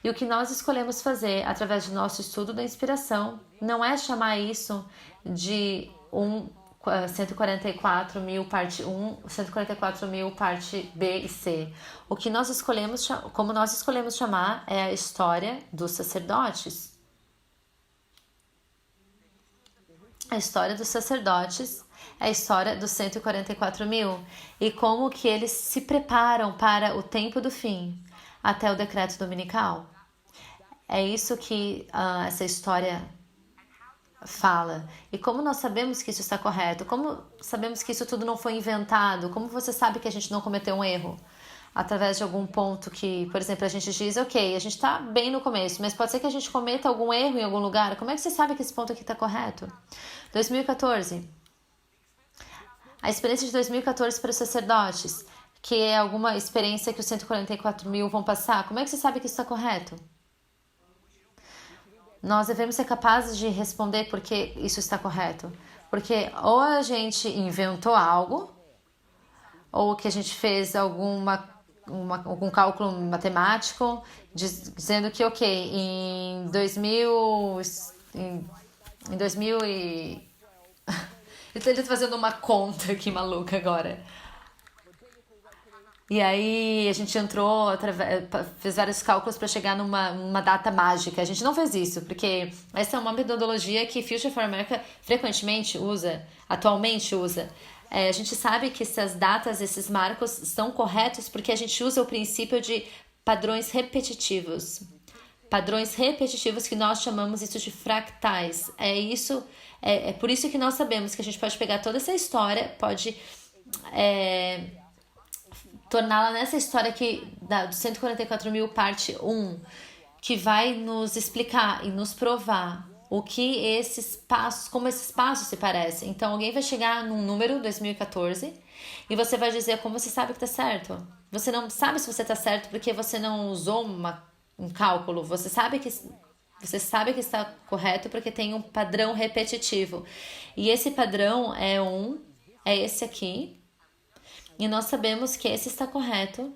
E o que nós escolhemos fazer, através do nosso estudo da inspiração, não é chamar isso de 144 mil parte 1, 144 mil parte B e C. Como nós escolhemos chamar, é a história dos sacerdotes. A história dos sacerdotes é a história dos 144 mil e como que eles se preparam para o tempo do fim, até o decreto dominical. É isso que essa história fala. E como nós sabemos que isso está correto? Como sabemos que isso tudo não foi inventado? Como você sabe que a gente não cometeu um erro? Através de algum ponto que, por exemplo, a gente diz, ok, a gente está bem no começo, mas pode ser que a gente cometa algum erro em algum lugar. Como é que você sabe que esse ponto aqui está correto? 2014. A experiência de 2014 para os sacerdotes, que é alguma experiência que os 144 mil vão passar. Como é que você sabe que isso está correto? Nós devemos ser capazes de responder por que isso está correto. Porque ou a gente inventou algo, ou que a gente fez algum cálculo matemático, dizendo que, ok, em 2000 e... Ele está fazendo uma conta aqui maluca agora. E aí a gente entrou, fez vários cálculos para chegar numa data mágica. A gente não fez isso, porque essa é uma metodologia que Future for America frequentemente usa, atualmente usa. A gente sabe que essas datas, esses marcos são corretos porque a gente usa o princípio de padrões repetitivos. Padrões repetitivos que nós chamamos isso de fractais. É por isso que nós sabemos que a gente pode pegar toda essa história, pode torná-la nessa história aqui do 144 mil parte 1, que vai nos explicar e nos provar o que como esses passos se parecem. Então alguém vai chegar num número 2014 e você vai dizer como você sabe que está certo. Você não sabe se você está certo porque você não usou um cálculo. Você sabe que está correto porque tem um padrão repetitivo. E esse padrão é esse aqui. E nós sabemos que esse está correto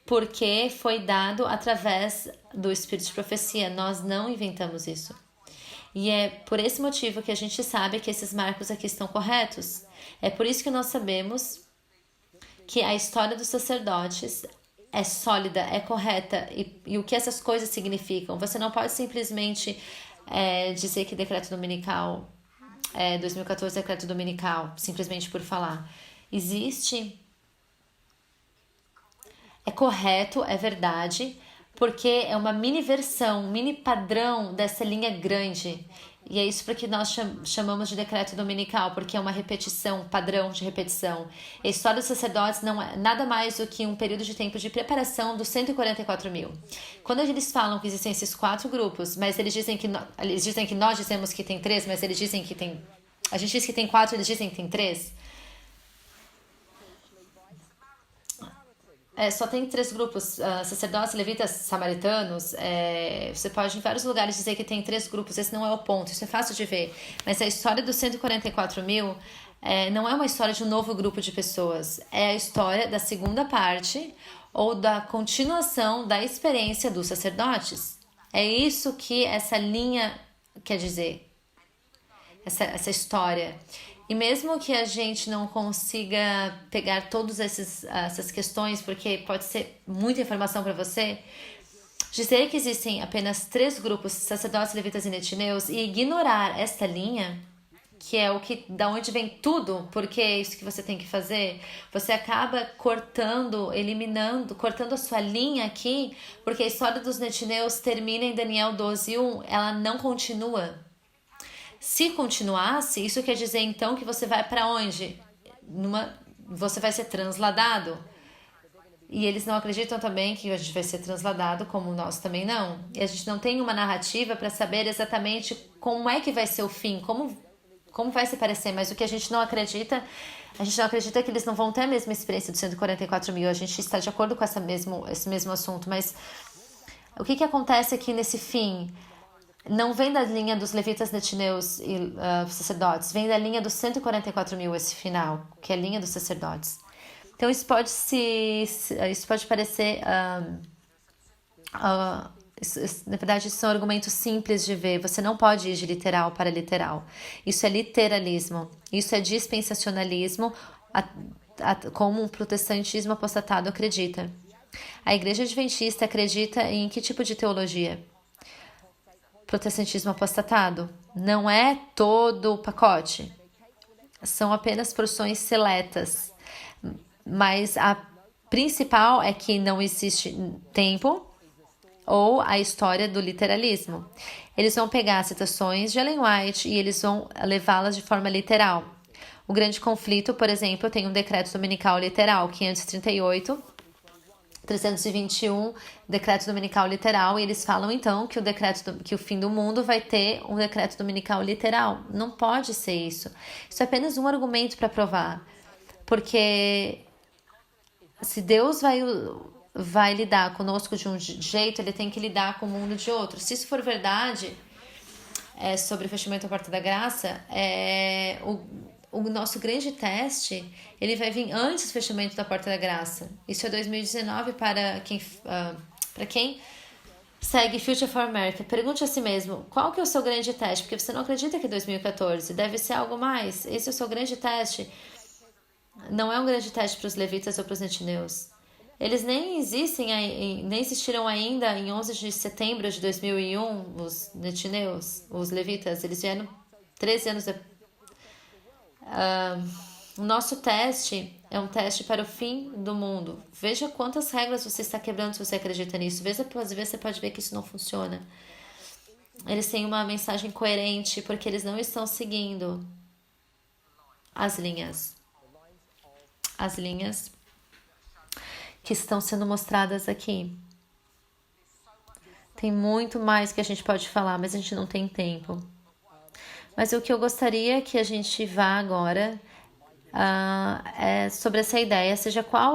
porque foi dado através do Espírito de Profecia. Nós não inventamos isso. E é por esse motivo que a gente sabe que esses marcos aqui estão corretos. É por isso que nós sabemos que a história dos sacerdotes é sólida, é correta. E o que essas coisas significam. Você não pode simplesmente dizer que decreto dominical, 2014 decreto dominical, simplesmente por falar. É correto, é verdade, porque é uma mini versão, mini padrão dessa linha grande. E é isso porque nós chamamos de decreto dominical, porque é uma repetição, padrão de repetição. A história dos sacerdotes não é nada mais do que um período de tempo de preparação dos 144 mil. Quando eles falam que existem esses 4 grupos, mas eles dizem que nós dizemos que tem 3, mas eles dizem que tem... A gente diz que tem 4, eles dizem que tem 3. Só tem três grupos, sacerdotes, levitas, samaritanos. Você pode em vários lugares dizer que tem três grupos, esse não é o ponto, isso é fácil de ver. Mas a história dos 144 mil não é uma história de um novo grupo de pessoas, é a história da segunda parte ou da continuação da experiência dos sacerdotes. É isso que essa linha quer dizer, essa história. E mesmo que a gente não consiga pegar todas essas questões, porque pode ser muita informação para você, dizer que existem apenas três grupos, sacerdotes, levitas e netineus, e ignorar esta linha, que é da onde vem tudo, porque é isso que você tem que fazer, você acaba cortando a sua linha aqui, porque a história dos netineus termina em Daniel 12:1, ela não continua. Se continuasse, isso quer dizer então que você vai para onde? Você vai ser transladado. E eles não acreditam também que a gente vai ser transladado, como nós também não. E a gente não tem uma narrativa para saber exatamente como é que vai ser o fim, como vai se parecer. Mas o que a gente não acredita que eles não vão ter a mesma experiência dos 144 mil. A gente está de acordo com esse mesmo assunto. Mas o que acontece aqui nesse fim? Não vem da linha dos levitas, netineus e sacerdotes, vem da linha dos 144 mil esse final, que é a linha dos sacerdotes. Então isso pode parecer, na verdade, isso são argumentos simples de ver. Você não pode ir de literal para literal. Isso é literalismo, isso é dispensacionalismo, como um protestantismo apostatado acredita. A igreja adventista acredita em que tipo de teologia? Protestantismo apostatado. Não é todo o pacote. São apenas porções seletas. Mas a principal é que não existe tempo ou a história do literalismo. Eles vão pegar citações de Ellen White e eles vão levá-las de forma literal. O Grande Conflito, por exemplo, tem um decreto dominical literal, 538, 321, decreto dominical literal, e eles falam então que o fim do mundo vai ter um decreto dominical literal. Não pode ser isso. Isso é apenas um argumento para provar. Porque se Deus vai lidar conosco de um jeito, ele tem que lidar com o mundo de outro. Se isso for verdade, sobre o fechamento da porta da graça, o nosso grande teste, ele vai vir antes do fechamento da porta da graça. Isso é 2019 para quem segue Future for America. Pergunte a si mesmo, qual que é o seu grande teste? Porque você não acredita que é 2014, deve ser algo mais. Esse é o seu grande teste. Não é um grande teste para os levitas ou para os netineus. Eles nem existiram ainda em 11 de setembro de 2001, os netineus, os levitas. Eles vieram 13 anos depois. O nosso teste é um teste para o fim do mundo. Veja quantas regras você está quebrando se você acredita nisso. Às vezes você pode ver que isso não funciona. Eles têm uma mensagem coerente porque eles não estão seguindo as linhas que estão sendo mostradas aqui. Tem muito mais que a gente pode falar, mas a gente não tem tempo. Mas o que eu gostaria que a gente vá agora é sobre essa ideia, seja qual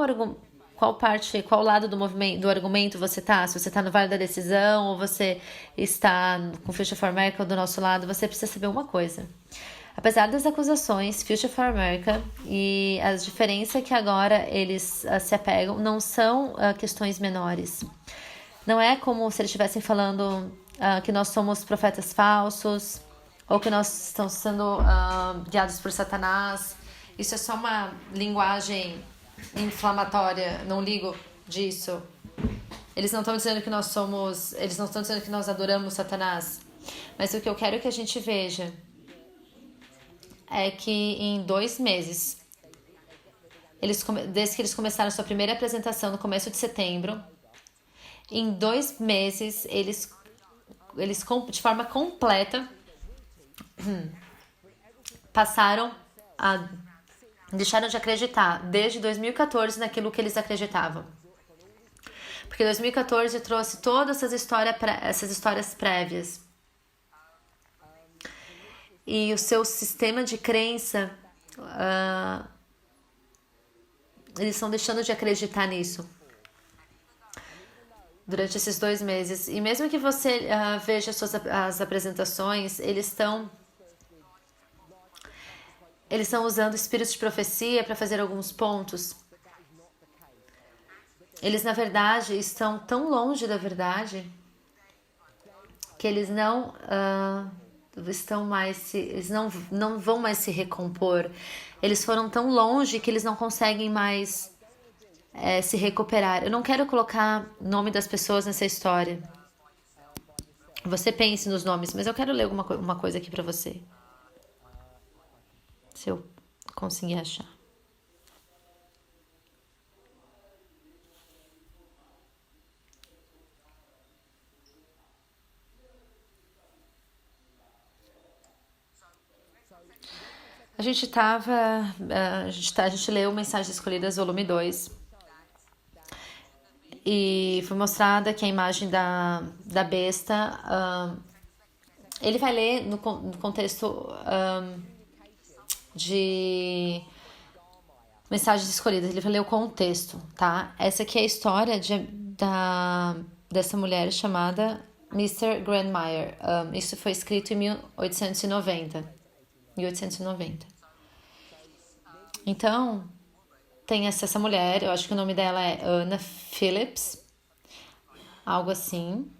lado do argumento você está, se você está no Vale da Decisão ou você está com Future for America do nosso lado, você precisa saber uma coisa. Apesar das acusações, Future for America e as diferenças que agora eles se apegam não são questões menores. Não é como se eles estivessem falando que nós somos profetas falsos, ou que nós estamos sendo guiados por Satanás. Isso é só uma linguagem inflamatória, não ligo disso. Eles não estão dizendo que eles não estão dizendo que nós adoramos Satanás. Mas o que eu quero que a gente veja é que em 2 meses, desde que eles começaram a sua primeira apresentação no começo de setembro, em 2 meses, eles de forma completa deixaram de acreditar desde 2014 naquilo que eles acreditavam. Porque 2014 trouxe todas essas histórias prévias. E o seu sistema de crença, eles estão deixando de acreditar nisso. durante esses 2 meses. E mesmo que você veja as apresentações, eles estão usando espíritos de profecia para fazer alguns pontos. Eles, na verdade, estão tão longe da verdade que eles não estão mais eles não vão mais se recompor. Eles foram tão longe que eles não conseguem mais se recuperar. Eu não quero colocar nome das pessoas nessa história. Você pense nos nomes, mas eu quero ler uma coisa aqui pra você. Se eu conseguir achar. A gente leu Mensagens Escolhidas, volume 2. E foi mostrada que a imagem da besta. Ele vai ler no contexto de Mensagens Escolhidas. Ele vai ler o contexto, tá? Essa aqui é a história dessa mulher chamada Mr. Grandmeyer. Isso foi escrito em 1890. Então, tem essa mulher, eu acho que o nome dela é Anna Phillips, algo assim.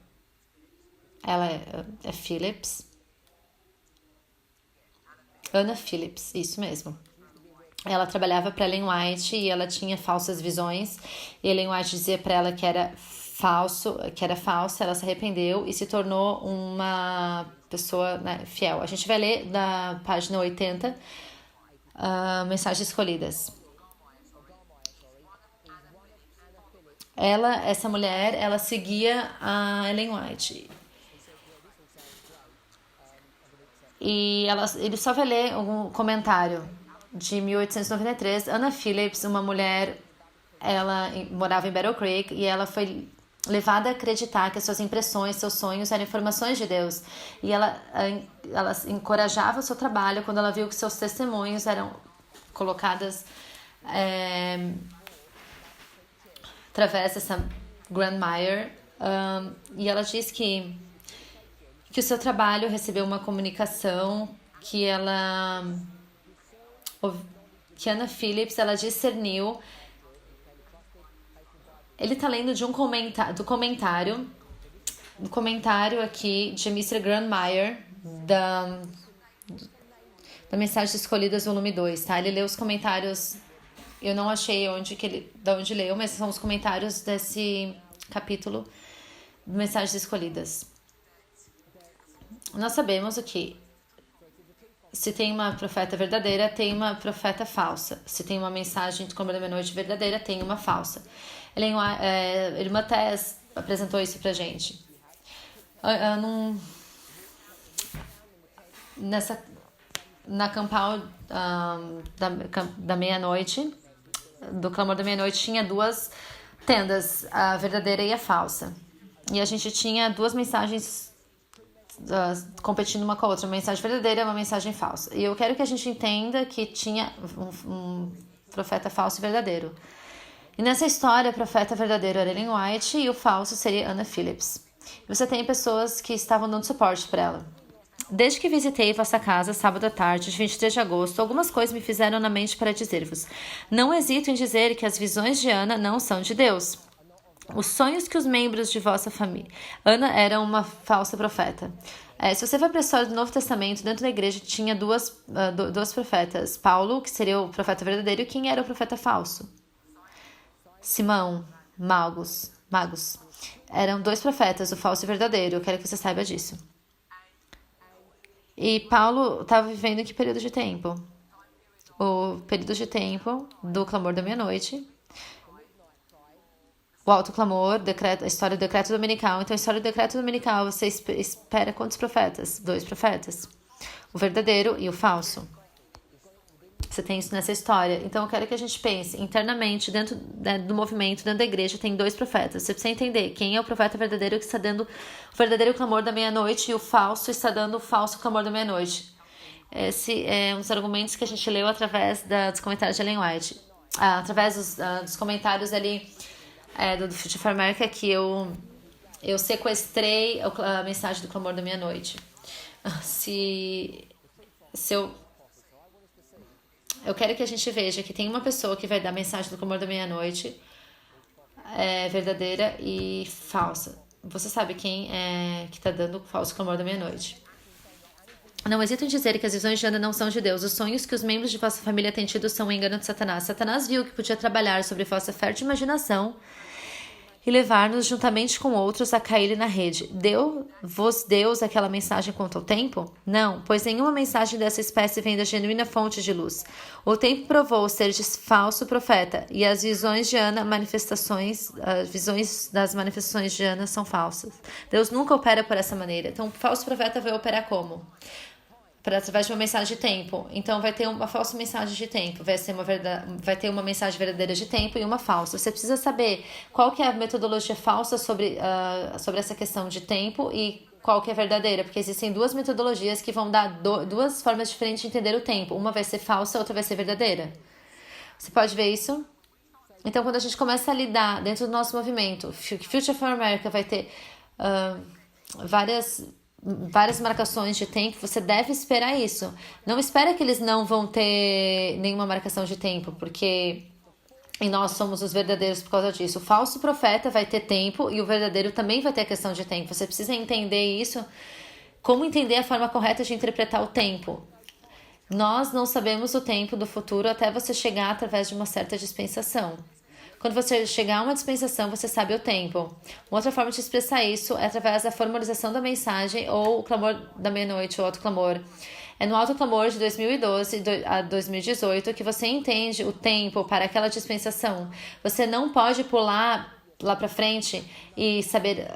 Ela é Phillips. Anna Phillips, isso mesmo. Ela trabalhava para Ellen White e ela tinha falsas visões. E Ellen White dizia para ela que era falsa, ela se arrependeu e se tornou uma pessoa, né, fiel. A gente vai ler da página 80, Mensagens Escolhidas. Essa mulher, ela seguia a Ellen White. E ele só vai ler um comentário de 1893. Anna Phillips, uma mulher, ela morava em Battle Creek e ela foi levada a acreditar que as suas impressões, seus sonhos eram informações de Deus. E ela encorajava o seu trabalho quando ela viu que seus testemunhos eram colocados através dessa Grandmeyer. E ela diz que o seu trabalho recebeu uma comunicação que Anna Phillips, ela discerniu. Ele tá lendo de do comentário aqui de Mr. Grandmeyer da Mensagens Escolhidas, volume 2, tá? Ele leu os comentários, eu não achei da onde leu, mas são os comentários desse capítulo de Mensagens Escolhidas. Nós sabemos o que se tem uma profeta verdadeira, tem uma profeta falsa. Se tem uma mensagem de Clamor da Meia-Noite verdadeira, tem uma falsa. Irmã Tess apresentou isso pra gente. Na campal da meia-noite, do Clamor da Meia-Noite, tinha 2 tendas, a verdadeira e a falsa. E a gente tinha 2 mensagens competindo uma com a outra, uma mensagem verdadeira e uma mensagem falsa. E eu quero que a gente entenda que tinha um profeta falso e verdadeiro. E nessa história, o profeta verdadeiro era Ellen White e o falso seria Anna Phillips. E você tem pessoas que estavam dando suporte para ela. Desde que visitei vossa casa sábado à tarde, de 23 de agosto, algumas coisas me fizeram na mente para dizer-vos. Não hesito em dizer que as visões de Ana não são de Deus. Os sonhos que os membros de vossa família... Ana era uma falsa profeta. Se você vai para a história do Novo Testamento, dentro da igreja tinha duas profetas. Paulo, que seria o profeta verdadeiro, e quem era o profeta falso? Simão, Magos. Eram 2 profetas, o falso e o verdadeiro. Eu quero que você saiba disso. E Paulo estava vivendo em que período de tempo? O período de tempo do Clamor da Meia-Noite. O alto clamor, a história do decreto dominical. Então, a história do decreto dominical, você espera quantos profetas? 2 profetas. O verdadeiro e o falso. Você tem isso nessa história. Então, eu quero que a gente pense internamente, dentro do movimento, dentro da igreja, tem 2 profetas. Você precisa entender quem é o profeta verdadeiro que está dando o verdadeiro clamor da meia-noite e o falso está dando o falso clamor da meia-noite. Esse é um dos argumentos que a gente leu através dos comentários de Ellen White. Através dos comentários ali do Future for America que eu Eu sequestrei a mensagem do clamor da meia-noite. Se eu quero que a gente veja que tem uma pessoa que vai dar a mensagem do clamor da meia-noite verdadeira e falsa. Você sabe quem é que está dando o falso clamor da meia-noite. Não hesito em dizer que as visões de Ana não são de Deus. Os sonhos que os membros de vossa família têm tido são um engano de Satanás. Satanás viu que podia trabalhar sobre vossa fértil imaginação e levar-nos juntamente com outros a cair na rede. Deu-vos Deus aquela mensagem quanto ao tempo? Não, pois nenhuma mensagem dessa espécie vem da genuína fonte de luz. O tempo provou ser de falso profeta, e as visões de Ana, as visões das manifestações de Ana são falsas. Deus nunca opera por essa maneira. Então, o falso profeta vai operar como? Através de uma mensagem de tempo. Então vai ter uma falsa mensagem de tempo, vai ter uma mensagem verdadeira de tempo e uma falsa. Você precisa saber qual que é a metodologia falsa sobre essa questão de tempo e qual que é verdadeira, porque existem duas metodologias que vão dar duas formas diferentes de entender o tempo. Uma vai ser falsa, a outra vai ser verdadeira. Você pode ver isso? Então, quando a gente começa a lidar dentro do nosso movimento, Future for America vai ter várias marcações de tempo, você deve esperar isso. Não espera que eles não vão ter nenhuma marcação de tempo, porque nós somos os verdadeiros por causa disso. O falso profeta vai ter tempo e o verdadeiro também vai ter a questão de tempo. Você precisa entender isso, como entender a forma correta de interpretar o tempo. Nós não sabemos o tempo do futuro até você chegar através de uma certa dispensação. Quando você chegar a uma dispensação, você sabe o tempo. Uma outra forma de expressar isso é através da formalização da mensagem ou o clamor da meia-noite, ou alto clamor. É no alto clamor de 2012 a 2018 que você entende o tempo para aquela dispensação. Você não pode pular lá para frente e saber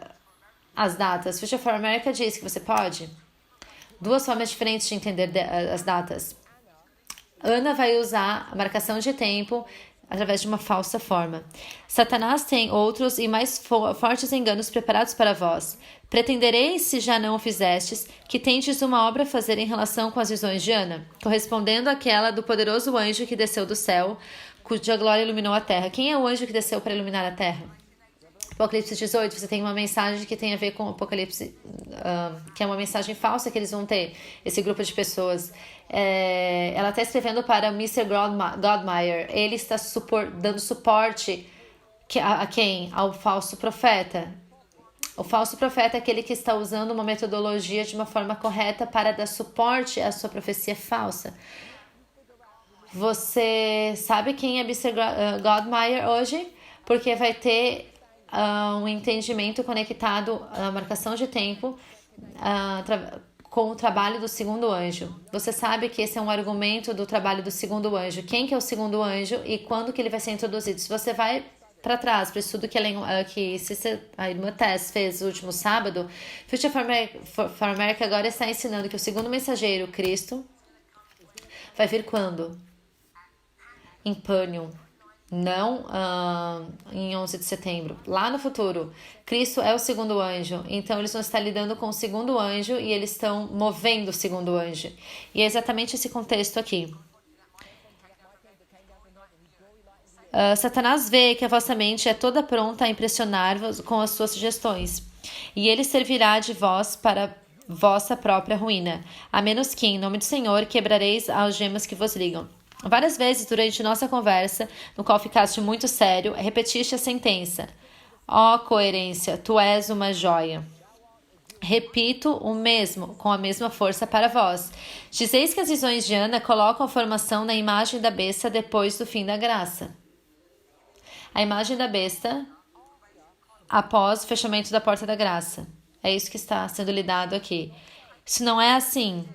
as datas. Future for America diz que você pode. Duas formas diferentes de entender as datas. Ana vai usar a marcação de tempo através de uma falsa forma. Satanás tem outros e mais fortes enganos preparados para vós. Pretendereis, se já não o fizestes, que tendes uma obra a fazer em relação com as visões de Ana, correspondendo àquela do poderoso anjo que desceu do céu, cuja glória iluminou a terra. Quem é o anjo que desceu para iluminar a terra? Apocalipse 18, você tem uma mensagem que tem a ver com Apocalipse, que é uma mensagem falsa que eles vão ter, esse grupo de pessoas. Ela está escrevendo para o Mr. Godmeyer. Ele está dando suporte a quem? Ao falso profeta. O falso profeta é aquele que está usando uma metodologia de uma forma correta para dar suporte à sua profecia falsa. Você sabe quem é Mr. Godmeyer hoje? Porque vai ter um entendimento conectado à marcação de tempo com o trabalho do segundo anjo. Você sabe que esse é um argumento do trabalho do segundo anjo. Quem que é o segundo anjo e quando que ele vai ser introduzido? Se você vai para trás, para o estudo que a irmã Tess fez no último sábado, Future for America agora está ensinando que o segundo mensageiro, Cristo, vai vir quando? Em Pânion. Não em 11 de setembro. Lá no futuro, Cristo é o segundo anjo. Então eles vão estar lidando com o segundo anjo e eles estão movendo o segundo anjo. E é exatamente esse contexto aqui. Satanás vê que a vossa mente é toda pronta a impressionar-vos com as suas sugestões. E ele servirá de vós para vossa própria ruína. A menos que, em nome do Senhor, quebrareis as algemas que vos ligam. Várias vezes durante nossa conversa, no qual ficaste muito sério, repetiste a sentença: ó coerência, tu és uma joia. Repito o mesmo, com a mesma força para vós. Dizeis que as visões de Ana colocam a formação na imagem da besta depois do fim da graça. A imagem da besta após o fechamento da porta da graça. É isso que está sendo lidado aqui. Isso não é assim.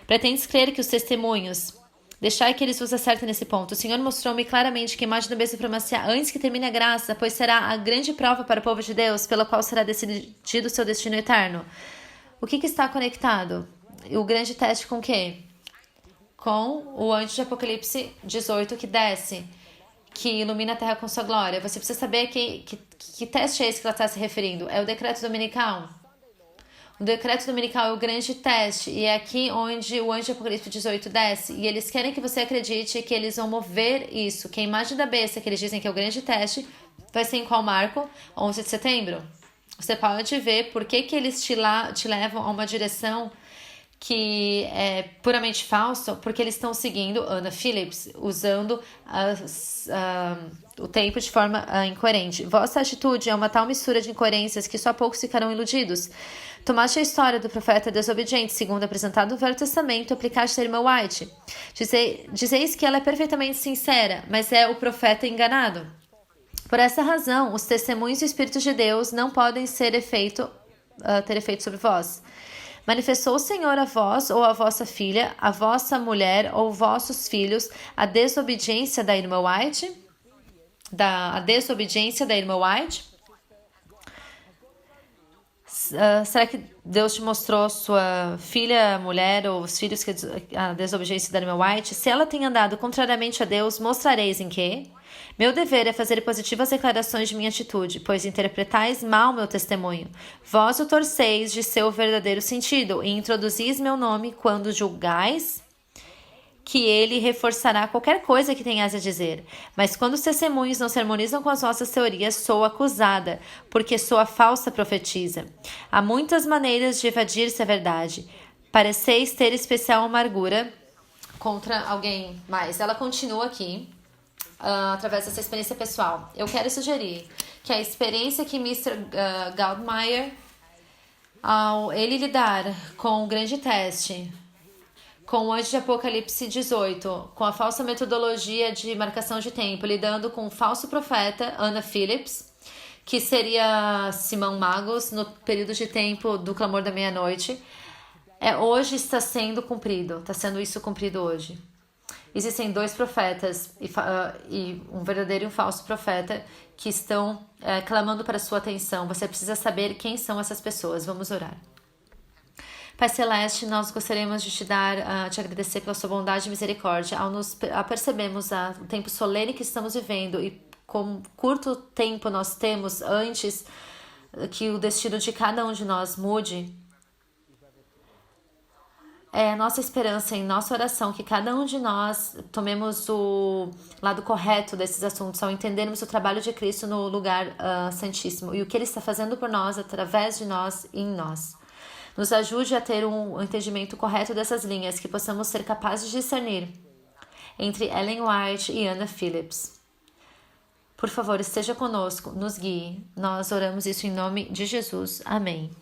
Pretendes crer que os testemunhos... Deixai que eles vos acertem nesse ponto. O Senhor mostrou-me claramente que a imagem da besta pronunciar antes que termine a graça, pois será a grande prova para o povo de Deus, pela qual será decidido o seu destino eterno. O que está conectado? O grande teste com o quê? Com o anjo de Apocalipse 18 que desce, que ilumina a terra com sua glória. Você precisa saber que teste é esse que ela está se referindo. É o decreto dominical. O decreto dominical é o grande teste, e é aqui onde o anjo de Apocalipse 18 desce, e eles querem que você acredite que eles vão mover isso, que a imagem da besta, que eles dizem que é o grande teste, vai ser em qual marco? 11 de setembro. você pode ver por que eles te levam a uma direção que é puramente falsa, porque eles estão seguindo Anna Phillips, usando o tempo de forma incoerente. Vossa atitude é uma tal mistura de incoerências que só poucos ficarão iludidos. Tomaste a história do profeta desobediente, segundo apresentado no Velho Testamento, e aplicaste a irmã White. Dizeis que ela é perfeitamente sincera, mas é o profeta enganado. Por essa razão, os testemunhos e espíritos de Deus não podem ter efeito sobre vós. Manifestou o Senhor a vós ou a vossa filha, a vossa mulher ou vossos filhos a desobediência da irmã White? A desobediência da irmã White? Será que Deus te mostrou sua filha, mulher ou os filhos que a desobediência da irmã White? Se ela tem andado contrariamente a Deus, mostrareis em quê? Meu dever é fazer positivas declarações de minha atitude, pois interpretais mal meu testemunho. Vós o torceis de seu verdadeiro sentido e introduzis meu nome quando julgais que ele reforçará qualquer coisa que tenhas a dizer. Mas quando os testemunhos não se harmonizam com as vossas teorias, sou acusada, porque sou a falsa profetisa. Há muitas maneiras de evadir-se a verdade. Pareceis ter especial amargura contra alguém mais. Ela continua aqui, através dessa experiência pessoal. Eu quero sugerir que a experiência que Mr. Galdmeyer, ao ele lidar com o grande teste, com o anjo de Apocalipse 18, com a falsa metodologia de marcação de tempo, lidando com o falso profeta Anna Phillips, que seria Simão Magos no período de tempo do clamor da meia-noite, hoje está sendo cumprido, está sendo isso cumprido hoje. Existem dois profetas, e um verdadeiro e um falso profeta, que estão clamando para a sua atenção. Você precisa saber quem são essas pessoas. Vamos orar. Pai Celeste, nós gostaríamos de te agradecer pela sua bondade e misericórdia ao percebermos o tempo solene que estamos vivendo e como curto tempo nós temos antes que o destino de cada um de nós mude. É nossa esperança em nossa oração que cada um de nós tomemos o lado correto desses assuntos ao entendermos o trabalho de Cristo no lugar santíssimo e o que Ele está fazendo por nós, através de nós e em nós. Nos ajude a ter um entendimento correto dessas linhas, que possamos ser capazes de discernir entre Ellen White e Anna Phillips. Por favor, esteja conosco, nos guie. Nós oramos isso em nome de Jesus. Amém.